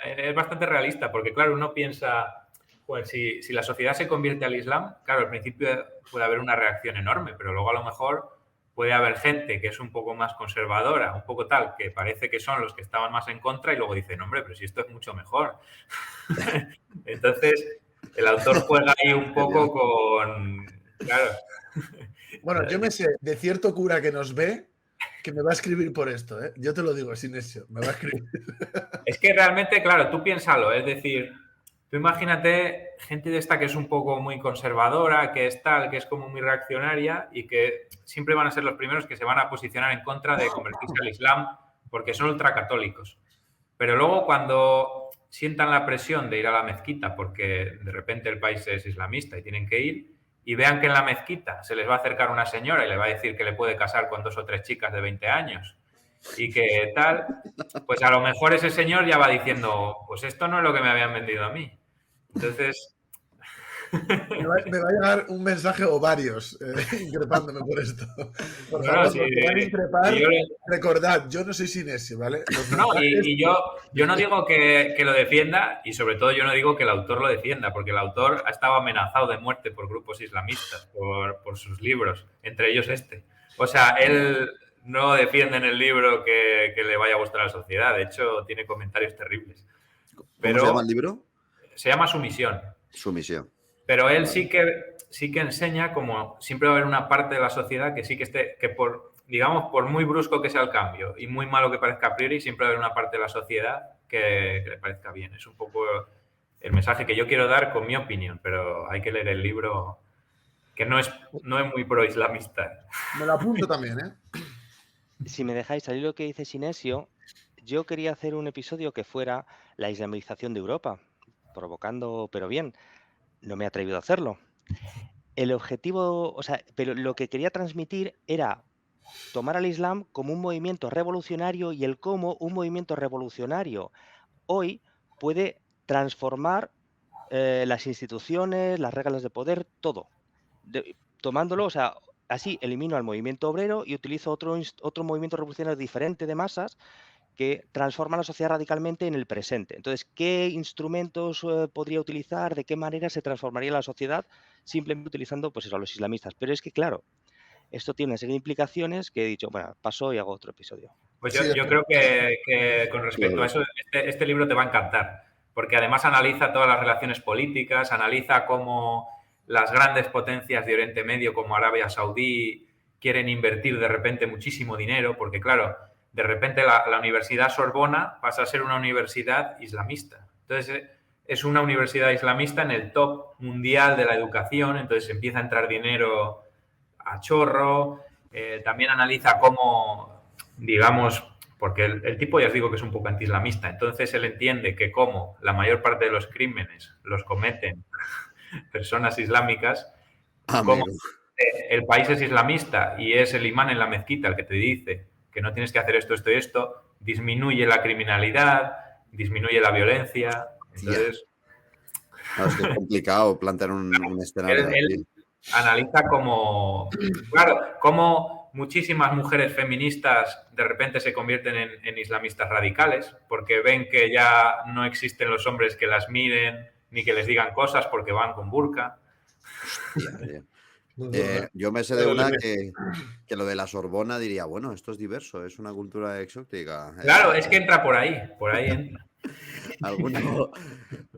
es bastante realista, porque claro, uno piensa, pues si la sociedad se convierte al Islam, claro, al principio puede haber una reacción enorme, pero luego a lo mejor puede haber gente que es un poco más conservadora, un poco tal, que parece que son los que estaban más en contra y luego dicen, hombre, pero si esto es mucho mejor. Entonces, el autor juega ahí un poco con... Claro. Bueno, yo me sé de cierto cura que nos ve que me va a escribir por esto, ¿eh? Yo te lo digo, Sinesio, me va a escribir. Es que realmente, claro, tú piénsalo, es decir, tú imagínate gente de esta que es un poco muy conservadora, que es tal, que es como muy reaccionaria y que siempre van a ser los primeros que se van a posicionar en contra de convertirse al Islam porque son ultracatólicos. Pero luego cuando sientan la presión de ir a la mezquita porque de repente el país es islamista y tienen que ir y vean que en la mezquita se les va a acercar una señora y le va a decir que le puede casar con 2 o 3 chicas de 20 años y que tal, pues a lo mejor ese señor ya va diciendo, pues esto no es lo que me habían vendido a mí. Entonces... Me va a llegar un mensaje o varios increpándome por esto. Por favor, sí, los que van a increpar, recordad, yo no soy Sinesio, ¿vale? Y yo no digo que lo defienda y sobre todo yo no digo que el autor lo defienda, porque el autor ha estado amenazado de muerte por grupos islamistas, por sus libros, entre ellos este. O sea, él no defiende en el libro que le vaya a gustar a la sociedad, de hecho tiene comentarios terribles. ¿Cómo se llama el libro? Se llama Sumisión. Sumisión. Pero él sí que enseña como siempre va a haber una parte de la sociedad que sí que esté, que por muy brusco que sea el cambio y muy malo que parezca a priori, siempre va a haber una parte de la sociedad que le parezca bien. Es un poco el mensaje que yo quiero dar con mi opinión, pero hay que leer el libro que no es muy pro-islamista. Me lo apunto también, ¿eh? Si me dejáis salir lo que dice Sinesio, yo quería hacer un episodio que fuera la islamización de Europa, provocando, pero bien. No me he atrevido a hacerlo. El objetivo, o sea, pero lo que quería transmitir era tomar al Islam como un movimiento revolucionario y el cómo un movimiento revolucionario hoy puede transformar las instituciones, las reglas de poder, todo. Tomándolo, o sea, así elimino al movimiento obrero y utilizo otro movimiento revolucionario diferente de masas que transforma la sociedad radicalmente en el presente. Entonces, ¿qué instrumentos podría utilizar? ¿De qué manera se transformaría la sociedad simplemente utilizando, pues eso, a los islamistas? Pero es que, claro, esto tiene una serie de implicaciones que he dicho, bueno, paso y hago otro episodio. Pues Sí, yo creo que con respecto a eso, este libro te va a encantar, porque además analiza todas las relaciones políticas, analiza cómo las grandes potencias de Oriente Medio como Arabia Saudí quieren invertir de repente muchísimo dinero, porque claro, de repente la Universidad Sorbona pasa a ser una universidad islamista. Entonces, es una universidad islamista en el top mundial de la educación, entonces empieza a entrar dinero a chorro. También analiza cómo, digamos, porque el tipo ya os digo que es un poco antiislamista, entonces él entiende que como la mayor parte de los crímenes los cometen personas islámicas, como el país es islamista y es el imán en la mezquita el que te dice que no tienes que hacer esto, esto y esto, disminuye la criminalidad, disminuye la violencia. Entonces, claro, es que es complicado plantear un escenario él analiza como, claro, cómo muchísimas mujeres feministas de repente se convierten en islamistas radicales porque ven que ya no existen los hombres que las miren ni que les digan cosas porque van con burka. Yo me sé de una que lo de la Sorbona diría, bueno, esto es diverso, es una cultura exótica. Claro, es que entra por ahí entra.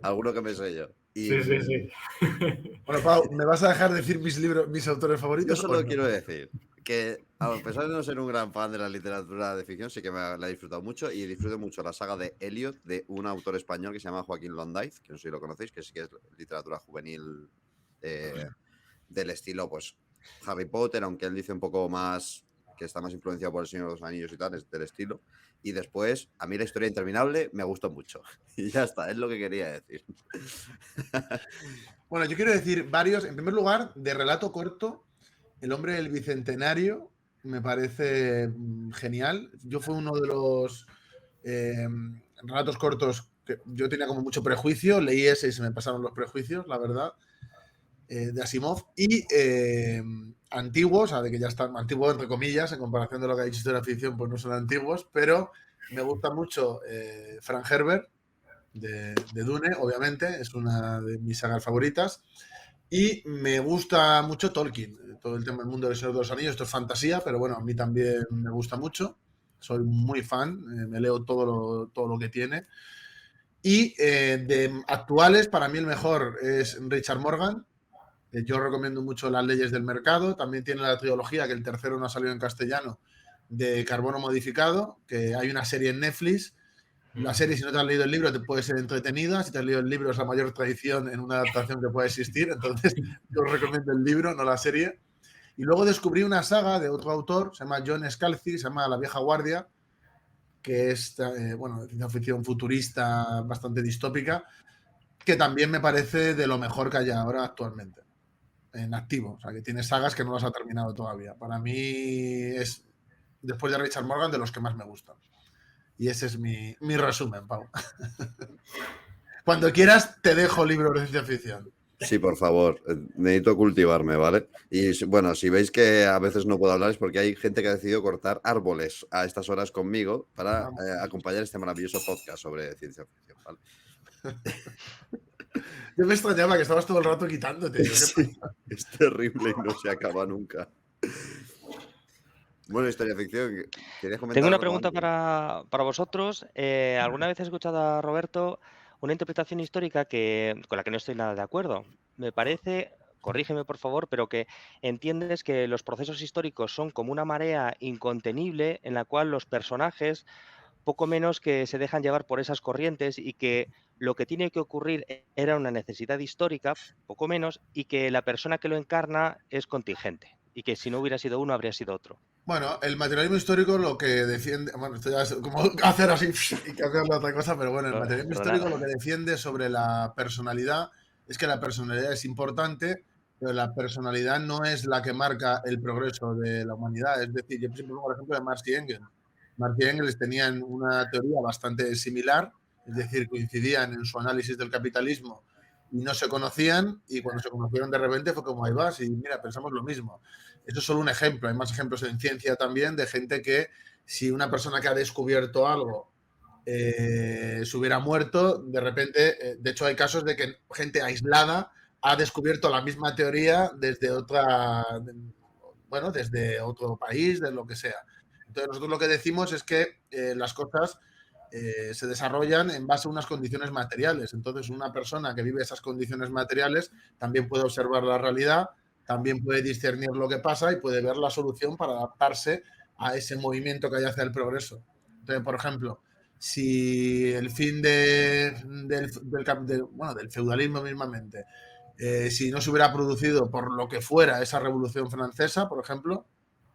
Alguno que me sé yo. Sí. Bueno, Pau, ¿me vas a dejar decir mis autores favoritos? Yo solo quiero decir que, a pesar de no ser un gran fan de la literatura de ficción, sí que la he disfrutado mucho y disfruto mucho la saga de Eliot, de un autor español que se llama Joaquín Londaíz, que no sé si lo conocéis, que sí que es literatura juvenil del estilo, pues, Harry Potter, aunque él dice un poco más que está más influenciado por El Señor de los Anillos y tal, es del estilo. Y después, a mí La Historia Interminable me gustó mucho. Y ya está, es lo que quería decir. Bueno, yo quiero decir varios. En primer lugar, de relato corto, El hombre del bicentenario me parece genial. Yo fui uno de los relatos cortos que yo tenía como mucho prejuicio. Leí ese y se me pasaron los prejuicios, la verdad, de Asimov. Y antiguos, o sea, de que ya están antiguos entre comillas, en comparación de lo que ha dicho Historia de Ficción, pues no son antiguos, pero me gusta mucho Frank Herbert, de Dune, obviamente, es una de mis sagas favoritas. Y me gusta mucho Tolkien, todo el tema del mundo del Señor de los Anillos. Esto es fantasía, pero bueno, a mí también me gusta mucho. Soy muy fan, me leo todo lo que tiene. Y de actuales, para mí el mejor es Richard Morgan. Yo recomiendo mucho Las leyes del mercado. También tiene la trilogía, que el tercero no ha salido en castellano, de Carbono modificado, que hay una serie en Netflix. La serie, si no te has leído el libro, te puede ser entretenida. Si te has leído el libro, es la mayor tradición en una adaptación que puede existir. Entonces, yo os recomiendo el libro, no la serie. Y luego descubrí una saga de otro autor, se llama John Scalzi, se llama La vieja guardia, que es, bueno, ciencia ficción futurista, bastante distópica, que también me parece de lo mejor que haya ahora actualmente, en activo. O sea, que tiene sagas que no las ha terminado todavía. Para mí es, después de Richard Morgan, de los que más me gustan. Y ese es mi resumen, Pau. Cuando quieras, te dejo libros de ciencia ficción. Sí, por favor. Necesito cultivarme, ¿vale? Y bueno, si veis que a veces no puedo hablar es porque hay gente que ha decidido cortar árboles a estas horas conmigo para acompañar este maravilloso podcast sobre ciencia ficción, ¿vale? Yo me extrañaba que estabas todo el rato quitándote. Sí, es terrible y no se acaba nunca. Bueno, historia ficción, ¿querías comentar? Tengo una pregunta para vosotros. ¿Alguna vez he escuchado a Roberto una interpretación histórica con la que no estoy nada de acuerdo? Me parece, corrígeme por favor, pero que entiendes que los procesos históricos son como una marea incontenible en la cual los personajes poco menos que se dejan llevar por esas corrientes y que lo que tiene que ocurrir era una necesidad histórica, poco menos, y que la persona que lo encarna es contingente y que si no hubiera sido uno habría sido otro. Bueno, el materialismo histórico lo que defiende, bueno, esto ya es como hacer así y cambiarle a otra cosa, pero bueno, el materialismo histórico lo que defiende sobre la personalidad es que la personalidad es importante, pero la personalidad no es la que marca el progreso de la humanidad. Es decir, yo siempre pongo el ejemplo de Marx y Engels. Marx y Engels tenían una teoría bastante similar Es decir, coincidían en su análisis del capitalismo y no se conocían, y cuando se conocieron de repente fue como, ahí vas, y mira, pensamos lo mismo. Eso es solo un ejemplo. Hay más ejemplos en ciencia también de gente que, si una persona que ha descubierto algo se hubiera muerto, de repente, de hecho hay casos de que gente aislada ha descubierto la misma teoría desde desde otro país, de lo que sea. Entonces nosotros lo que decimos es que las cosas se desarrollan en base a unas condiciones materiales. Entonces una persona que vive esas condiciones materiales también puede observar la realidad, también puede discernir lo que pasa y puede ver la solución para adaptarse a ese movimiento que hay hacia el progreso. Entonces, por ejemplo, si el fin del feudalismo mismamente, si no se hubiera producido por lo que fuera esa revolución francesa, por ejemplo,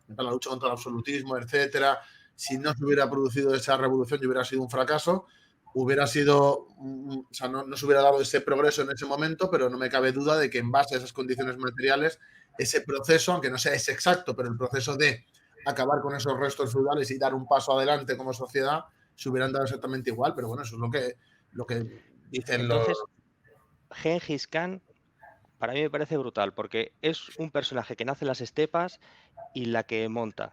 la lucha contra el absolutismo, etcétera, si no se hubiera producido esa revolución y hubiera sido un fracaso, hubiera sido, o sea, no se hubiera dado ese progreso en ese momento, pero no me cabe duda de que en base a esas condiciones materiales, ese proceso, aunque no sea ese exacto, pero el proceso de acabar con esos restos feudales y dar un paso adelante como sociedad, se hubieran dado exactamente igual. Pero bueno, eso es lo que dicen los... Entonces, Gengis Khan para mí me parece brutal, porque es un personaje que nace en las estepas y la que monta.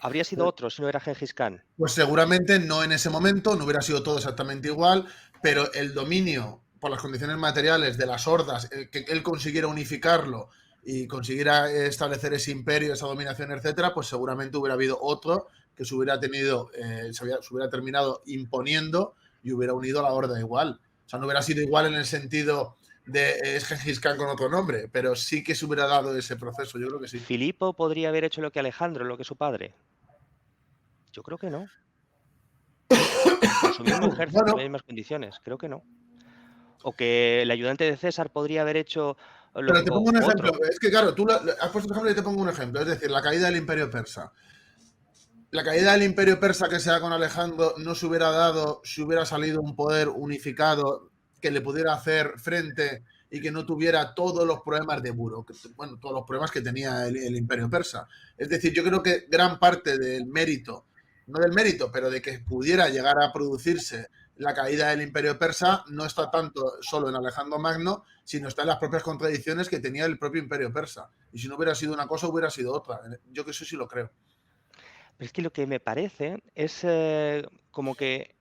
¿Habría sido otro si no era Gengis Khan? Pues seguramente no en ese momento, no hubiera sido todo exactamente igual, pero el dominio por las condiciones materiales de las hordas, que él consiguiera unificarlo y consiguiera establecer ese imperio, esa dominación, etcétera, pues seguramente hubiera habido otro que se hubiera tenido, se hubiera terminado imponiendo y hubiera unido a la horda igual. O sea, no hubiera sido igual en el sentido de es Gengis Khan con otro nombre, pero sí que se hubiera dado ese proceso, yo creo que sí. ¿Filipo podría haber hecho lo que Alejandro, lo que su padre? Yo creo que no. Con su mismo ejército, Bueno, en las mismas condiciones, creo que no. O que el ayudante de César podría haber hecho pero te pongo un ejemplo. otro. Es que claro, tú has puesto ejemplo y te pongo un ejemplo. Es decir, la caída del Imperio Persa. La caída del Imperio Persa que se da con Alejandro no se hubiera dado si hubiera salido un poder unificado que le pudiera hacer frente y que no tuviera todos los problemas de bueno, todos los problemas que tenía el Imperio Persa. Es decir, yo creo que gran parte del mérito, no del mérito, pero de que pudiera llegar a producirse la caída del Imperio Persa no está tanto solo en Alejandro Magno, sino está en las propias contradicciones que tenía el propio Imperio Persa. Y si no hubiera sido una cosa, hubiera sido otra. Yo que eso sí lo creo. Pero es que lo que me parece es como que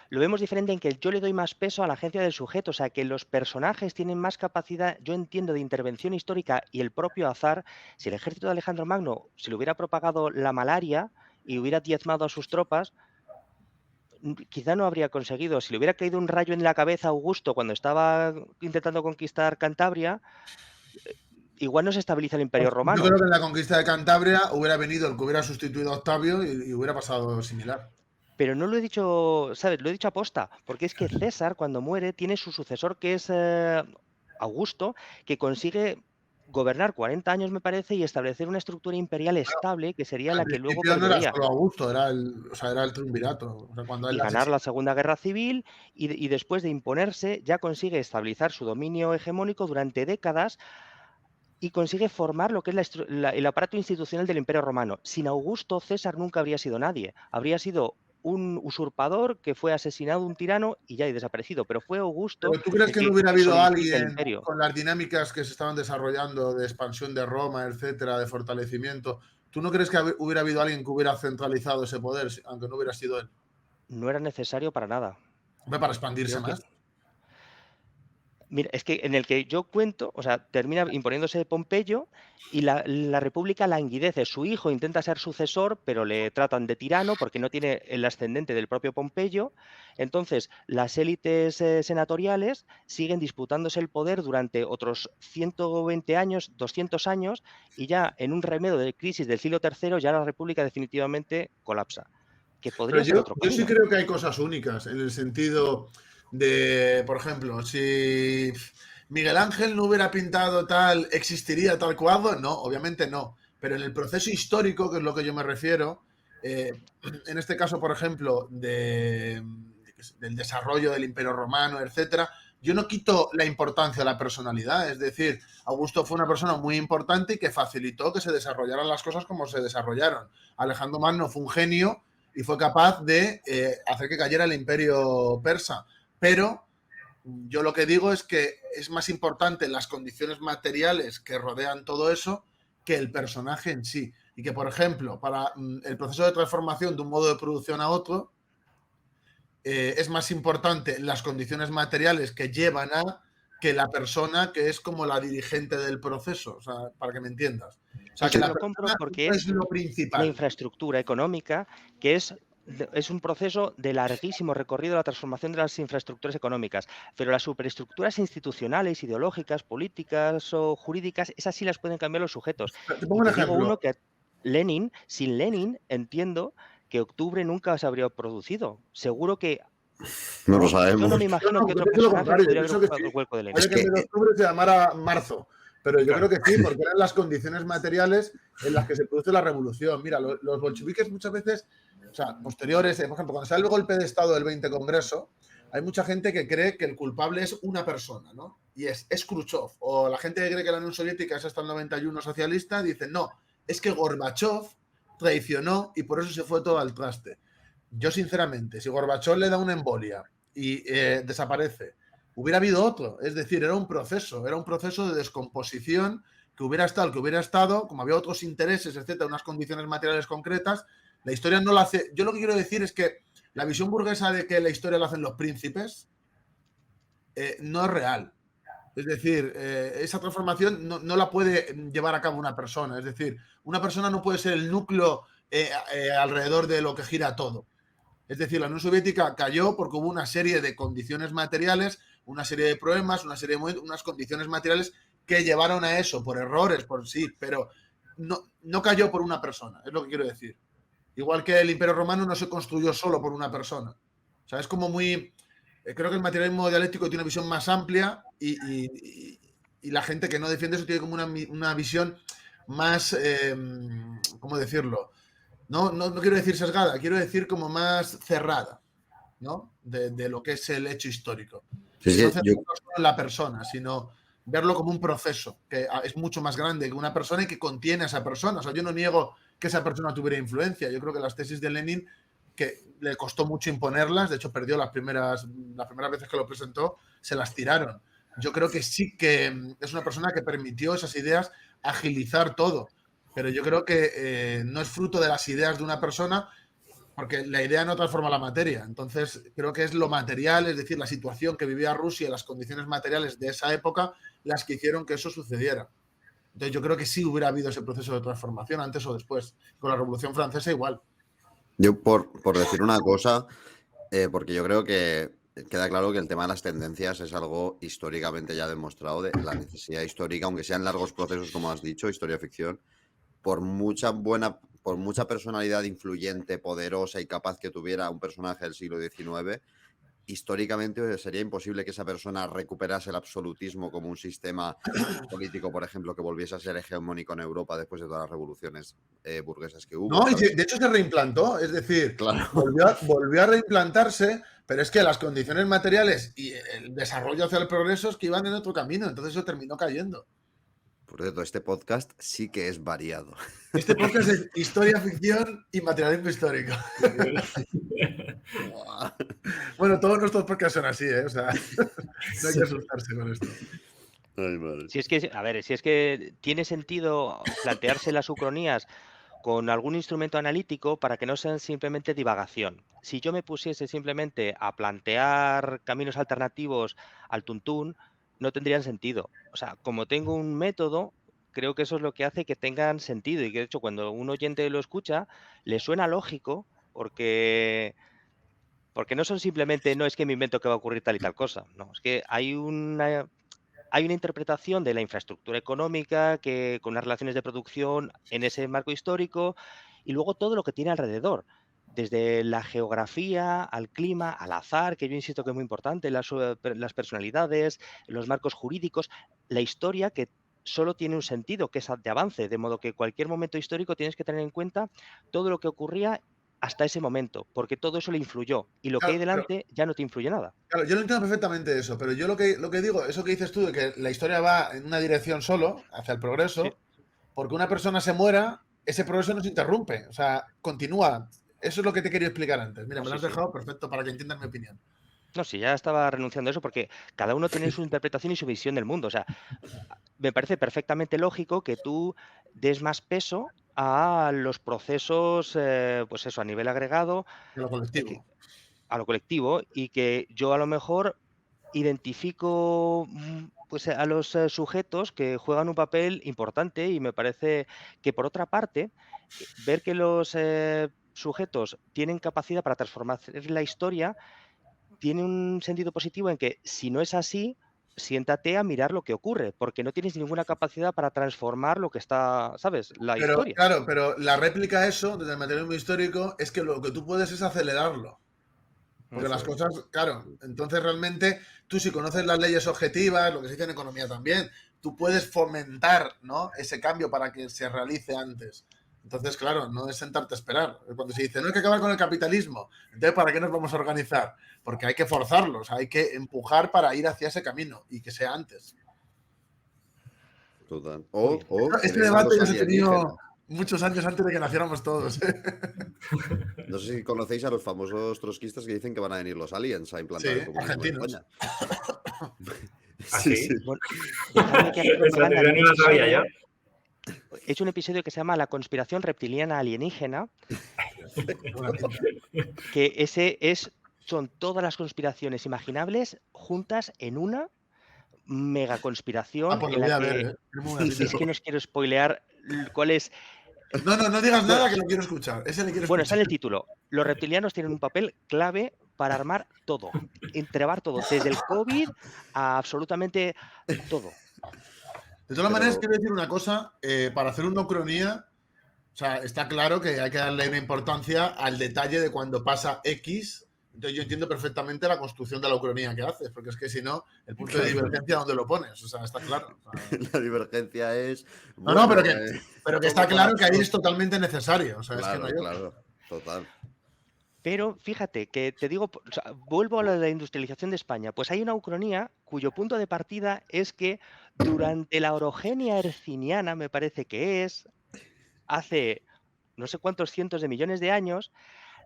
lo vemos diferente en que yo le doy más peso a la agencia del sujeto, o sea, que los personajes tienen más capacidad, yo entiendo, de intervención histórica y el propio azar. Si el ejército de Alejandro Magno se le hubiera propagado la malaria y hubiera diezmado a sus tropas, quizá no habría conseguido. Si le hubiera caído un rayo en la cabeza a Augusto cuando estaba intentando conquistar Cantabria, igual no se estabiliza el Imperio Yo Romano. creo que en la conquista de Cantabria hubiera venido el que hubiera sustituido a Octavio y hubiera pasado similar. Pero no lo he dicho, ¿sabes? Lo he dicho aposta, porque es que César, cuando muere, tiene su sucesor, que es Augusto, que consigue gobernar 40 años, me parece, y establecer una estructura imperial estable, que sería Al la que luego principio no era perdería. solo Augusto, era el triunvirato. O sea, cuando él Y ganar la Segunda Guerra Civil, y después de imponerse, ya consigue estabilizar su dominio hegemónico durante décadas y consigue formar lo que es el aparato institucional del Imperio Romano. Sin Augusto, César nunca habría sido nadie. Habría sido un usurpador que fue asesinado, un tirano y ya desaparecido. Pero fue Augusto ¿Pero tú crees el que no que hubiera habido solidifica el alguien imperio. con las dinámicas que se estaban desarrollando de expansión de Roma, etcétera, de fortalecimiento? ¿Tú no crees que hubiera habido alguien que hubiera centralizado ese poder, aunque no hubiera sido él? No era necesario para nada. Hombre, para expandirse Creo que más. Mira, es que en el que yo cuento, o sea, termina imponiéndose Pompeyo y la República languidece. Su hijo intenta ser sucesor, pero le tratan de tirano porque no tiene el ascendente del propio Pompeyo. Entonces, las élites senatoriales siguen disputándose el poder durante otros 120 años, 200 años, y ya en un remedio de crisis del siglo III, ya la República definitivamente colapsa. Que Pero podría ser otro yo sí camino. creo que hay cosas únicas, en el sentido de, por ejemplo, si Miguel Ángel no hubiera pintado tal, ¿existiría tal cuadro? No, obviamente no. Pero en el proceso histórico, que es lo que yo me refiero, en este caso, por ejemplo, del desarrollo del Imperio Romano, etcétera, yo no quito la importancia de la personalidad. Es decir, Augusto fue una persona muy importante y que facilitó que se desarrollaran las cosas como se desarrollaron. Alejandro Magno fue un genio y fue capaz de hacer que cayera el imperio persa. Pero yo lo que digo es que es más importante las condiciones materiales que rodean todo eso que el personaje en sí. Y que, por ejemplo, para el proceso de transformación de un modo de producción a otro, es más importante las condiciones materiales que llevan a que la persona que es como la dirigente del proceso, o sea, para que me entiendas. O sea, Eso que te la lo compro persona porque no es es lo la principal. infraestructura económica, que es un proceso de larguísimo recorrido de la transformación de las infraestructuras económicas, pero las superestructuras institucionales, ideológicas, políticas o jurídicas, esas sí las pueden cambiar los sujetos. Te pongo Y un te digo ejemplo. uno que Lenin, sin Lenin, entiendo que octubre nunca se habría producido. Seguro que No lo yo no sabemos. me imagino No, que yo otro pienso lo personaje contrario, yo podría haber pienso que ocupado sí. el hueco de Lenin. Puede Es que en vez de que octubre se llamara marzo, pero yo Claro. creo que sí, porque eran las condiciones materiales en las que se produce la revolución. Mira, los bolcheviques muchas veces, o sea, posteriores, por ejemplo, cuando sale el golpe de Estado del 20 Congreso, hay mucha gente que cree que el culpable es una persona, ¿no? Y es Khrushchev. O la gente que cree que la Unión Soviética es hasta el 91 socialista, dice, no, es que Gorbachev traicionó y por eso se fue todo al traste. Yo, sinceramente, si Gorbachev le da una embolia y desaparece, hubiera habido otro. Es decir, era un proceso de descomposición que hubiera estado el que hubiera estado, como había otros intereses, etcétera, unas condiciones materiales concretas. La historia no la hace. Yo lo que quiero decir es que la visión burguesa de que la historia la hacen los príncipes no es real. Es decir, esa transformación no la puede llevar a cabo una persona. Es decir, una persona no puede ser el núcleo alrededor de lo que gira todo. Es decir, la Unión Soviética cayó porque hubo una serie de condiciones materiales, una serie de problemas, unas condiciones materiales que llevaron a eso, por errores, por sí, pero no cayó por una persona, es lo que quiero decir. Igual que el Imperio Romano no se construyó solo por una persona. O sea, es como muy... creo que el materialismo dialéctico tiene una visión más amplia y la gente que no defiende eso tiene como una visión más, ¿cómo decirlo? No quiero decir sesgada, quiero decir como más cerrada, ¿no? De lo que es el hecho histórico. Sí, Y sí, no centrarnos solo en la persona, sino verlo como un proceso que es mucho más grande que una persona y que contiene a esa persona. O sea, yo no niego que esa persona tuviera influencia. Yo creo que las tesis de Lenin, que le costó mucho imponerlas, de hecho perdió las primeras veces que lo presentó, se las tiraron. Yo creo que sí que es una persona que permitió esas ideas agilizar todo. Pero yo creo que no es fruto de las ideas de una persona, porque la idea no transforma la materia. Entonces, creo que es lo material, es decir, la situación que vivía Rusia, las condiciones materiales de esa época, las que hicieron que eso sucediera. Entonces, yo creo que sí hubiera habido ese proceso de transformación antes o después. Con la Revolución Francesa igual. yo por decir una cosa, porque yo creo que queda claro que el tema de las tendencias es algo históricamente ya demostrado de la necesidad histórica, aunque sean largos procesos, como has dicho, historia-ficción, por mucha personalidad influyente, poderosa y capaz que tuviera un personaje del siglo XIX, históricamente sería imposible que esa persona recuperase el absolutismo como un sistema político, por ejemplo, que volviese a ser hegemónico en Europa después de todas las revoluciones burguesas que hubo. No, y ¿sabes? de hecho se reimplantó, es decir, Claro. volvió a reimplantarse, pero es que las condiciones materiales y el desarrollo hacia el progreso es que iban en otro camino, entonces eso terminó cayendo. Por cierto, este podcast sí que es variado. Este podcast es historia, ficción y materialismo histórico. Bueno, todos nuestros podcasts son así, ¿eh? O sea, no hay que asustarse con esto. Ay, madre. Si es que, a ver, si es que tiene sentido plantearse las ucronías con algún instrumento analítico para que no sean simplemente divagación. Si yo me pusiese simplemente a plantear caminos alternativos al tuntún, no tendrían sentido. O sea, como tengo un método, creo que eso es lo que hace que tengan sentido y que de hecho cuando un oyente lo escucha, le suena lógico porque no son simplemente, no es que me invento que va a ocurrir tal y tal cosa. No, es que hay una interpretación de la infraestructura económica que con unas relaciones de producción en ese marco histórico y luego todo lo que tiene alrededor, desde la geografía al clima, al azar, que yo insisto que es muy importante, las personalidades, los marcos jurídicos, la historia que solo tiene un sentido, que es de avance, de modo que cualquier momento histórico tienes que tener en cuenta todo lo que ocurría hasta ese momento, porque todo eso le influyó y lo que hay Claro, delante ya no te influye nada. claro, yo lo entiendo perfectamente eso, pero yo lo que digo, eso que dices tú de que la historia va en una dirección solo, hacia el progreso, Sí. porque una persona se muera, ese progreso no se interrumpe, o sea, continúa. Eso es lo que te quería explicar antes. Mira, me lo Sí, has sí. dejado perfecto para que entiendas mi opinión. No, sí, ya estaba renunciando a eso porque cada uno tiene su interpretación y su visión del mundo. O sea, me parece perfectamente lógico que tú des más peso a los procesos, pues eso, a nivel agregado, De lo colectivo. a lo colectivo, y que yo a lo mejor identifico pues a los sujetos que juegan un papel importante, y me parece que por otra parte, ver que los sujetos tienen capacidad para transformar la historia tiene un sentido positivo en que, si no es así, siéntate a mirar lo que ocurre, porque no tienes ninguna capacidad para transformar lo que está, ¿sabes? La Pero, historia. claro, pero la réplica a eso, desde el materialismo histórico, es que lo que tú puedes es acelerarlo. Porque Eso las es. cosas, claro, entonces realmente tú, si conoces las leyes objetivas, lo que se dice en economía también, tú puedes fomentar, ¿no?, ese cambio para que se realice antes. Entonces, claro, no es sentarte a esperar. Cuando se dice, no hay que acabar con el capitalismo, entonces, ¿para qué nos vamos a organizar? Porque hay que forzarlos, hay que empujar para ir hacia ese camino y que sea antes. Total. Muy bien. O que Este vengan debate los ya se ha tenido alienígenas. muchos años antes de que naciéramos todos. No sé si conocéis a los famosos trotskistas que dicen que van a venir los aliens a implantar Sí, el comunismo en argentinos. España. ¿Ah, Sí, sí? sí. Bueno, dejadme que haga Esa propaganda de teoría un no la sabía yo. episodio. He hecho un episodio que se llama La conspiración reptiliana alienígena, Buena pinta. que son todas las conspiraciones imaginables juntas en una mega Ah, conspiración pues lo en voy la a ver, que, ¿eh? Tiene muy buena pinta. es que no os quiero spoilear cuál es. No digas Bueno, nada, que lo quiero escuchar. Ese le quiero bueno, está en el escuchar. título. Los reptilianos tienen un papel clave para armar todo, entrebar todo, desde el COVID a absolutamente todo. De todas maneras, Pero quiero decir una cosa. Para hacer una ucronía, o sea, está claro que hay que darle una importancia al detalle de cuando pasa X. Entonces yo entiendo perfectamente la construcción de la ucronía que haces, porque es que si no, el punto de claro, divergencia, ¿dónde lo pones? O sea, está claro. O sea, la divergencia es, no, bueno, pero que está todo claro que ahí colapsó. es totalmente necesario. O sea, es que no hay Claro, otra. claro, total. Pero fíjate que te digo, o sea, vuelvo a lo de la industrialización de España. Pues hay una ucronía cuyo punto de partida es que durante la orogenia herciniana, me parece que es, hace no sé cuántos cientos de millones de años,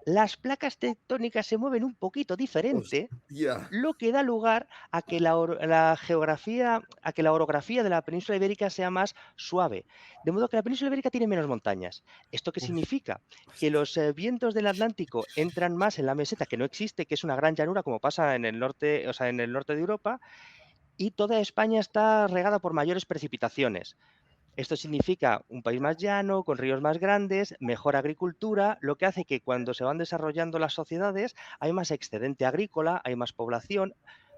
las placas tectónicas se mueven un poquito diferente, Hostia. lo que da lugar a que a que la orografía de la península ibérica sea más suave. De modo que la península ibérica tiene menos montañas. ¿Esto qué significa? Que los vientos del Atlántico entran más en la meseta, que no existe, que es una gran llanura, como pasa en el norte, o sea, en el norte de Europa, y toda España está regada por mayores precipitaciones. Esto significa un país más llano, con ríos más grandes, mejor agricultura, lo que hace que cuando se van desarrollando las sociedades hay más excedente agrícola, hay más población.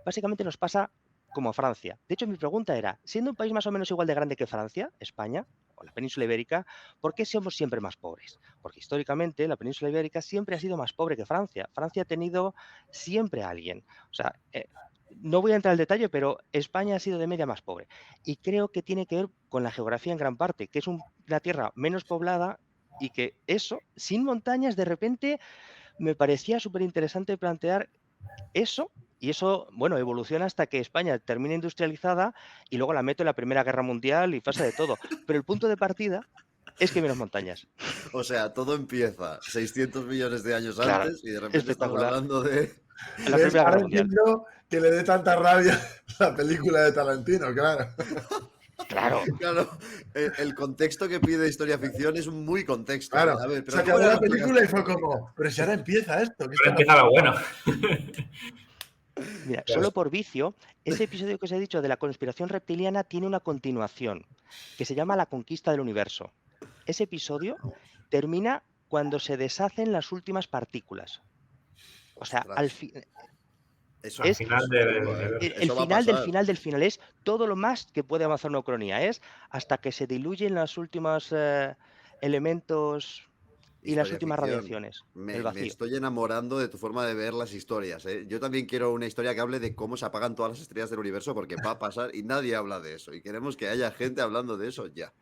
Básicamente nos pasa como a Francia. De hecho, mi pregunta era, siendo un país más o menos igual de grande que Francia, España, o la península ibérica, ¿por qué somos siempre más pobres? Porque históricamente la península ibérica siempre ha sido más pobre que Francia. Francia ha tenido siempre a alguien. O sea, no voy a entrar al detalle, pero España ha sido de media más pobre. Y creo que tiene que ver con la geografía en gran parte, que es una tierra menos poblada, y que eso, sin montañas, de repente me parecía súper interesante plantear eso. Y eso, bueno, evoluciona hasta que España termina industrializada y luego la meto en la Primera Guerra Mundial y pasa de todo. Pero el punto de partida es que hay menos montañas. O sea, todo empieza 600 millones de años Claro, antes y de repente estamos espectacular. hablando de... La ¿Ves? Primera Ahora Guerra Mundial. entiendo que le dé tanta rabia la película de Tarantino, claro. Claro. Claro, el contexto que pide historia ficción es un muy contexto. Claro. A ver, Se pero ¿cómo acabó era la la película y fue plaga como, pero si ahora empieza esto. ¿Qué Pero está empieza lo bueno. Mira, Claro. solo por vicio, ese episodio que os he dicho de la conspiración reptiliana tiene una continuación que se llama La conquista del universo. Ese episodio termina cuando se deshacen las últimas partículas. O sea, Ostras, eso, Al es final eso es chungo, ¿eh? el Eso va a final del pasar. final del final, es todo lo más que puede avanzar una ucronía, es hasta que se diluyen los últimos elementos y las Historia últimas ficción. radiaciones, el Me vacío. estoy enamorando de tu forma de ver las historias, ¿eh? Yo también quiero una historia que hable de cómo se apagan todas las estrellas del universo, porque va a pasar y nadie habla de eso. Y queremos que haya gente hablando de eso ya.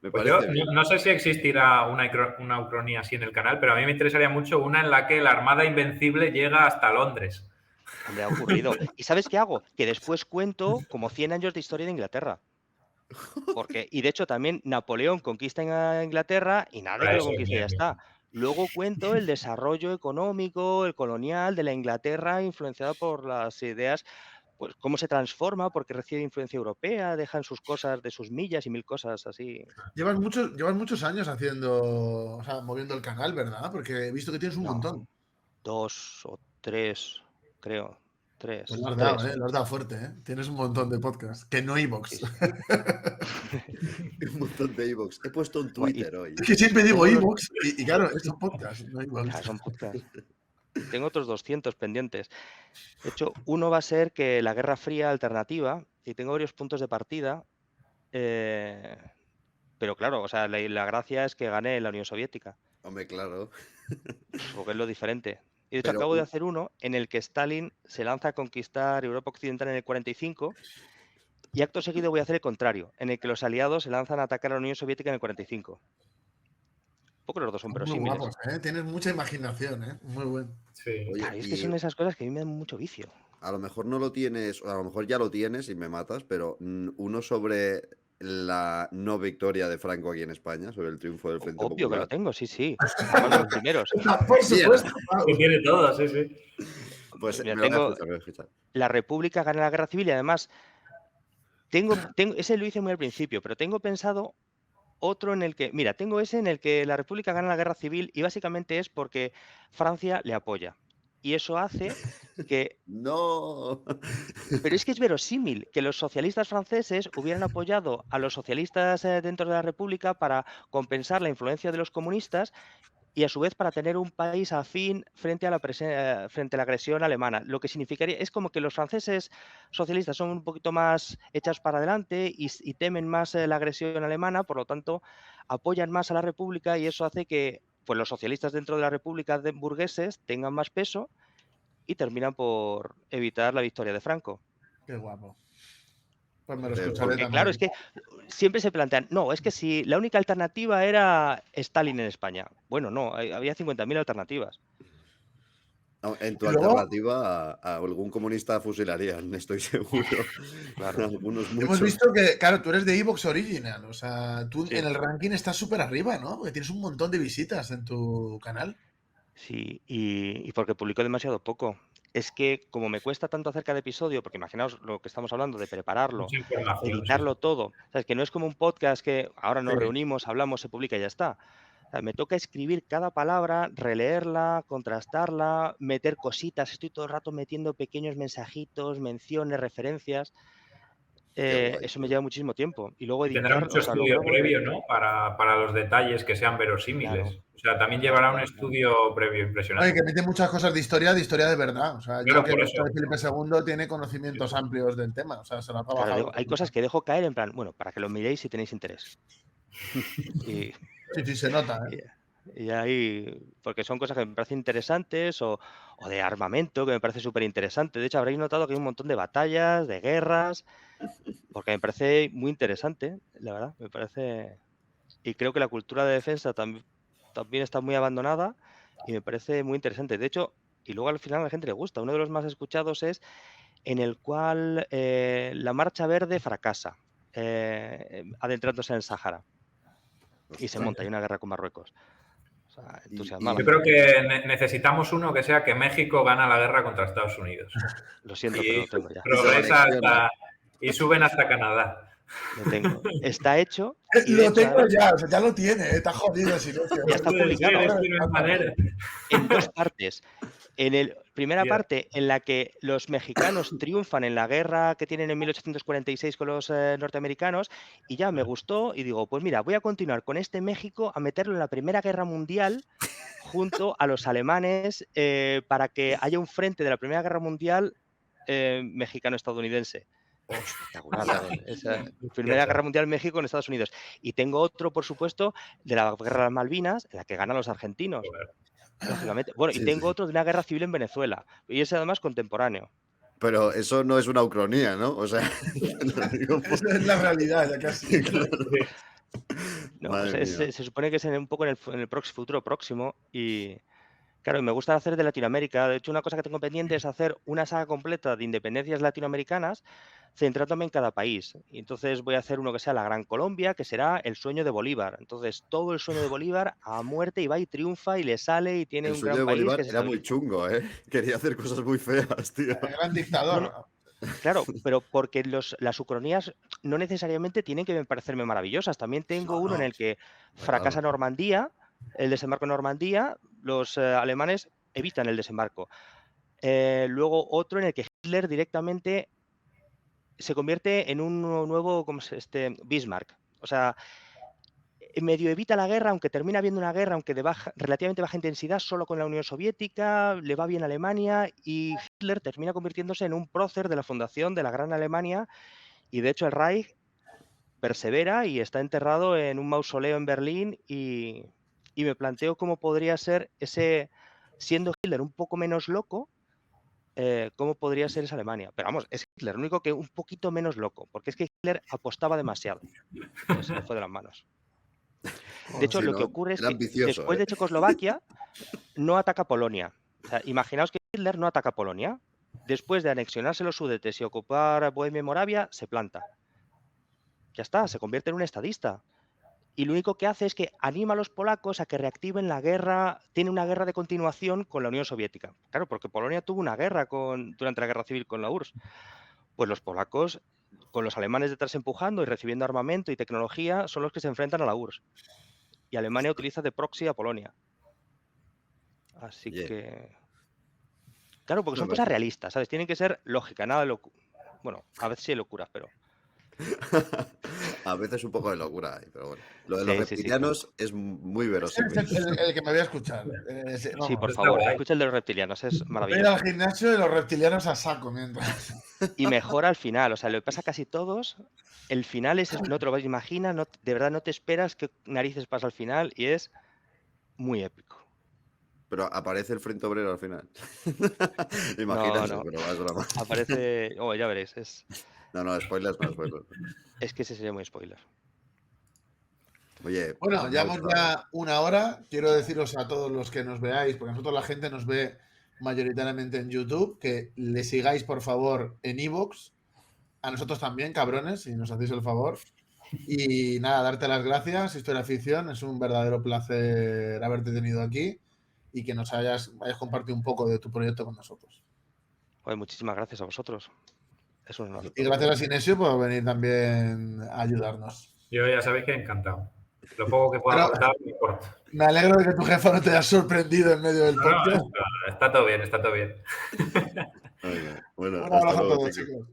Me Pues yo parece bien. no sé si existirá una ucronía así en el canal, pero a mí me interesaría mucho una en la que la Armada Invencible llega hasta Londres. Hombre, ha ocurrido. ¿Y sabes qué hago? Que después cuento como 100 años de historia de Inglaterra. Y de hecho también Napoleón conquista Inglaterra y nada de que lo Eso, conquiste y ya bien, bien. está. Luego cuento el desarrollo económico, el colonial de la Inglaterra, influenciado por las ideas, pues cómo se transforma, porque recibe influencia europea, dejan sus cosas de sus millas y mil cosas así. Llevas muchos años haciendo, o sea, moviendo el canal, ¿verdad? Porque he visto que tienes un No, montón. 2 o 3, creo. Pues 3, lo has dado, 3. ¿eh? Lo has dado fuerte, ¿eh? Tienes un montón de podcasts, que no Sí, iVoox. sí. Un montón de iVoox. He puesto un Bueno, y Twitter hoy. Es que siempre digo tengo los... iVoox y claro, es un podcast, no iVoox. Claro, son podcasts. Tengo otros 200 pendientes. De hecho, uno va a ser que la Guerra Fría alternativa, y tengo varios puntos de partida, pero claro, o sea, la gracia es que gane la Unión Soviética, Hombre, claro. porque es lo diferente. Y de hecho, Pero acabo de hacer uno en el que Stalin se lanza a conquistar Europa Occidental en el 45 y acto seguido voy a hacer el contrario, en el que los aliados se lanzan a atacar a la Unión Soviética en el 45. Un poco los dos son Muy verosímiles. guapos, ¿eh? Tienes mucha imaginación, ¿eh? Muy bueno. Sí. oye, Claro, y es que y son esas cosas que a mí me dan mucho vicio. a lo mejor no lo tienes, o a lo mejor ya lo tienes y me matas, pero uno sobre la no victoria de Franco aquí en España, sobre el triunfo del Frente Obvio que lo Popular. tengo, sí, sí. Además, los primeros. Por supuesto, Que tiene todo, sí, sí. Pues Mira, me lo voy a tengo escuchar, me lo voy a escuchar. la República gana la Guerra Civil y además ese lo hice muy al principio, pero tengo pensado otro en el que, mira, tengo ese en el que la República gana la Guerra Civil y básicamente es porque Francia le apoya. Y eso hace que, No. pero es que es verosímil que los socialistas franceses hubieran apoyado a los socialistas dentro de la República para compensar la influencia de los comunistas y a su vez para tener un país afín frente a frente a la agresión alemana. Lo que significaría es como que los franceses socialistas son un poquito más echados para adelante y temen más la agresión alemana, por lo tanto apoyan más a la República y eso hace que pues, los socialistas dentro de la República burgueses tengan más peso y terminan por evitar la victoria de Franco. Qué guapo. Pues me lo Qué escucharé Porque bueno. claro, también. es que siempre se plantean, no, es que si la única alternativa era Stalin en España. Bueno, no, había 50.000 alternativas. No, en tu Y luego alternativa a algún comunista fusilarían, estoy seguro. Claro. Algunos hemos muchos. visto que, claro, tú eres de iVoox Original, o sea, tú Sí. en el ranking estás súper arriba, ¿no? Porque tienes un montón de visitas en tu canal. Sí, y porque publico demasiado poco. Es que como me cuesta tanto hacer cada episodio, porque imaginaos lo que estamos hablando de prepararlo, Mucha información, sí. editarlo todo. O sea, es que no es como un podcast que ahora nos Sí. reunimos, hablamos, se publica y ya está. O sea, me toca escribir cada palabra, releerla, contrastarla, meter cositas. Estoy todo el rato metiendo pequeños mensajitos, menciones, referencias. Qué guay, Eso me tío. lleva muchísimo tiempo. Y luego Y tendrá editar, mucho o sea, lo estudio grabo y... previo, ¿no? Para los detalles que sean verosímiles. Claro, O sea, también claro, llevará un claro. estudio previo Oye, impresionante. que mete muchas cosas de historia de verdad. O sea, yo Claro, que he por visto eso. de Felipe II tiene conocimientos amplios del tema. O sea, se lo ha Claro, trabajado. hay cosas que dejo caer en plan, bueno, para que lo miréis si tenéis interés. Y, Sí, sí, se nota, ¿eh? y ahí, porque son cosas que me parecen interesantes o de armamento, que me parece súper interesante. De hecho, habréis notado que hay un montón de batallas, de guerras, porque me parece muy interesante, la verdad, me parece... Y creo que la cultura de defensa también está muy abandonada y me parece muy interesante. De hecho, y luego al final a la gente le gusta. Uno de los más escuchados es en el cual la Marcha Verde fracasa, adentrándose en el Sáhara y se monta, hay una guerra con Marruecos. O sea, entusiasma a la Yo gente. creo que necesitamos uno que sea que México gana la guerra contra Estados Unidos. Lo siento, Y pero lo tengo ya. progresa anexiona. y suben hasta Canadá. Lo tengo. Está hecho y de Lo hecho, tengo además, ya, o sea, ya lo tiene, está jodido el silencio. ya está Sí, publicado es que no hay manera. en 2 partes. En la primera Hostia. parte, en la que los mexicanos triunfan en la guerra que tienen en 1846 con los norteamericanos, y ya me gustó y digo, pues mira, voy a continuar con este México a meterlo en la Primera Guerra Mundial junto a los alemanes para que haya un frente de la Primera Guerra Mundial mexicano-estadounidense. Espectacular. Esa Primera Guerra Mundial México en Estados Unidos. Y tengo otro, por supuesto, de la Guerra de las Malvinas, en la que ganan los argentinos. Lógicamente. Bueno, y Sí, tengo sí. otro de una guerra civil en Venezuela. Y ese además contemporáneo. Pero eso no es una ucronía, ¿no? O sea, lo digo por- Esa es la realidad, ya casi. No, Madre se mía. supone que es un poco en el futuro próximo. Y claro, me gusta hacer de Latinoamérica. De hecho, una cosa que tengo pendiente es hacer una saga completa de independencias latinoamericanas, centrándome en cada país. Y entonces voy a hacer uno que sea la Gran Colombia, que será el sueño de Bolívar. Entonces todo el sueño de Bolívar a muerte y va y triunfa y le sale y tiene El un sueño gran de país Bolívar que se era muy estabiliza. chungo, ¿eh? Quería hacer cosas muy feas, tío. El gran No, dictador. no, claro, pero porque las ucronías no necesariamente tienen que parecerme maravillosas. También tengo No, uno en no, el que está fracasa claro. Normandía, el desembarco en Normandía, los alemanes evitan el desembarco. Luego otro en el que Hitler directamente se convierte en un nuevo Bismarck. O sea, medio evita la guerra, aunque termina habiendo una guerra, aunque de relativamente baja intensidad, solo con la Unión Soviética, le va bien a Alemania y Hitler termina convirtiéndose en un prócer de la fundación de la Gran Alemania y de hecho el Reich persevera y está enterrado en un mausoleo en Berlín y me planteo cómo podría ser siendo Hitler un poco menos loco, cómo podría ser esa Alemania. Pero vamos, es Hitler, lo único que un poquito menos loco, porque es que Hitler apostaba demasiado. Entonces se le fue de las manos. De hecho, Sí, lo que ¿no? ocurre es Era que ambicioso, después ¿eh? de Checoslovaquia no ataca Polonia. O sea, imaginaos que Hitler no ataca Polonia. Después de anexionarse los Sudetes y ocupar Bohemia y Moravia, se planta. Ya está, se convierte en un estadista. Y lo único que hace es que anima a los polacos a que reactiven la guerra, tiene una guerra de continuación con la Unión Soviética. Claro, porque Polonia tuvo una guerra durante la guerra civil con la URSS. Pues los polacos, con los alemanes detrás empujando y recibiendo armamento y tecnología, son los que se enfrentan a la URSS. Y Alemania utiliza de proxy a Polonia. Así Oye, que... Claro, porque me son cosas parece- realistas, ¿sabes? Tienen que ser lógicas, nada de locura. Bueno, a veces sí hay locuras, pero... A veces un poco de locura hay, pero bueno. Lo de los Sí, sí, sí, claro. reptilianos es muy Ese es verosímil. el que me voy a escuchar. Sí, Vamos. por Está favor, guay. escucha el de los reptilianos, es Voy a ir al maravilloso. gimnasio y los reptilianos a saco mientras. Y mejora al final, o sea, lo que pasa a casi todos, el final no te lo imaginas, de verdad no te esperas qué narices pasa al final y es muy épico. Pero aparece el Frente Obrero al final. Imagina No, eso, no, pero es broma. aparece... Oh, ya veréis, No, spoilers, no, spoilers. es que ese sería muy spoiler. Oye, Bueno, me ha llevamos gustado. ya una hora. Quiero deciros a todos los que nos veáis, porque nosotros la gente nos ve mayoritariamente en YouTube, que le sigáis por favor en iVoox. A nosotros también, cabrones, si nos hacéis el favor. Y nada, darte las gracias, Historia Ficción. Es un verdadero placer haberte tenido aquí y que nos hayas compartido un poco de tu proyecto con nosotros. Oye, muchísimas gracias a vosotros. Es un honor. Y gracias a Sinesio por venir también a ayudarnos. Yo ya sabéis que encantado. Lo poco que pueda Pero aportar, me importa. me alegro de que tu jefa no te haya sorprendido en medio del No, podcast. está todo bien, está todo bien. Venga, bueno, Un hasta abrazo a luego, todos, chicos. chicos.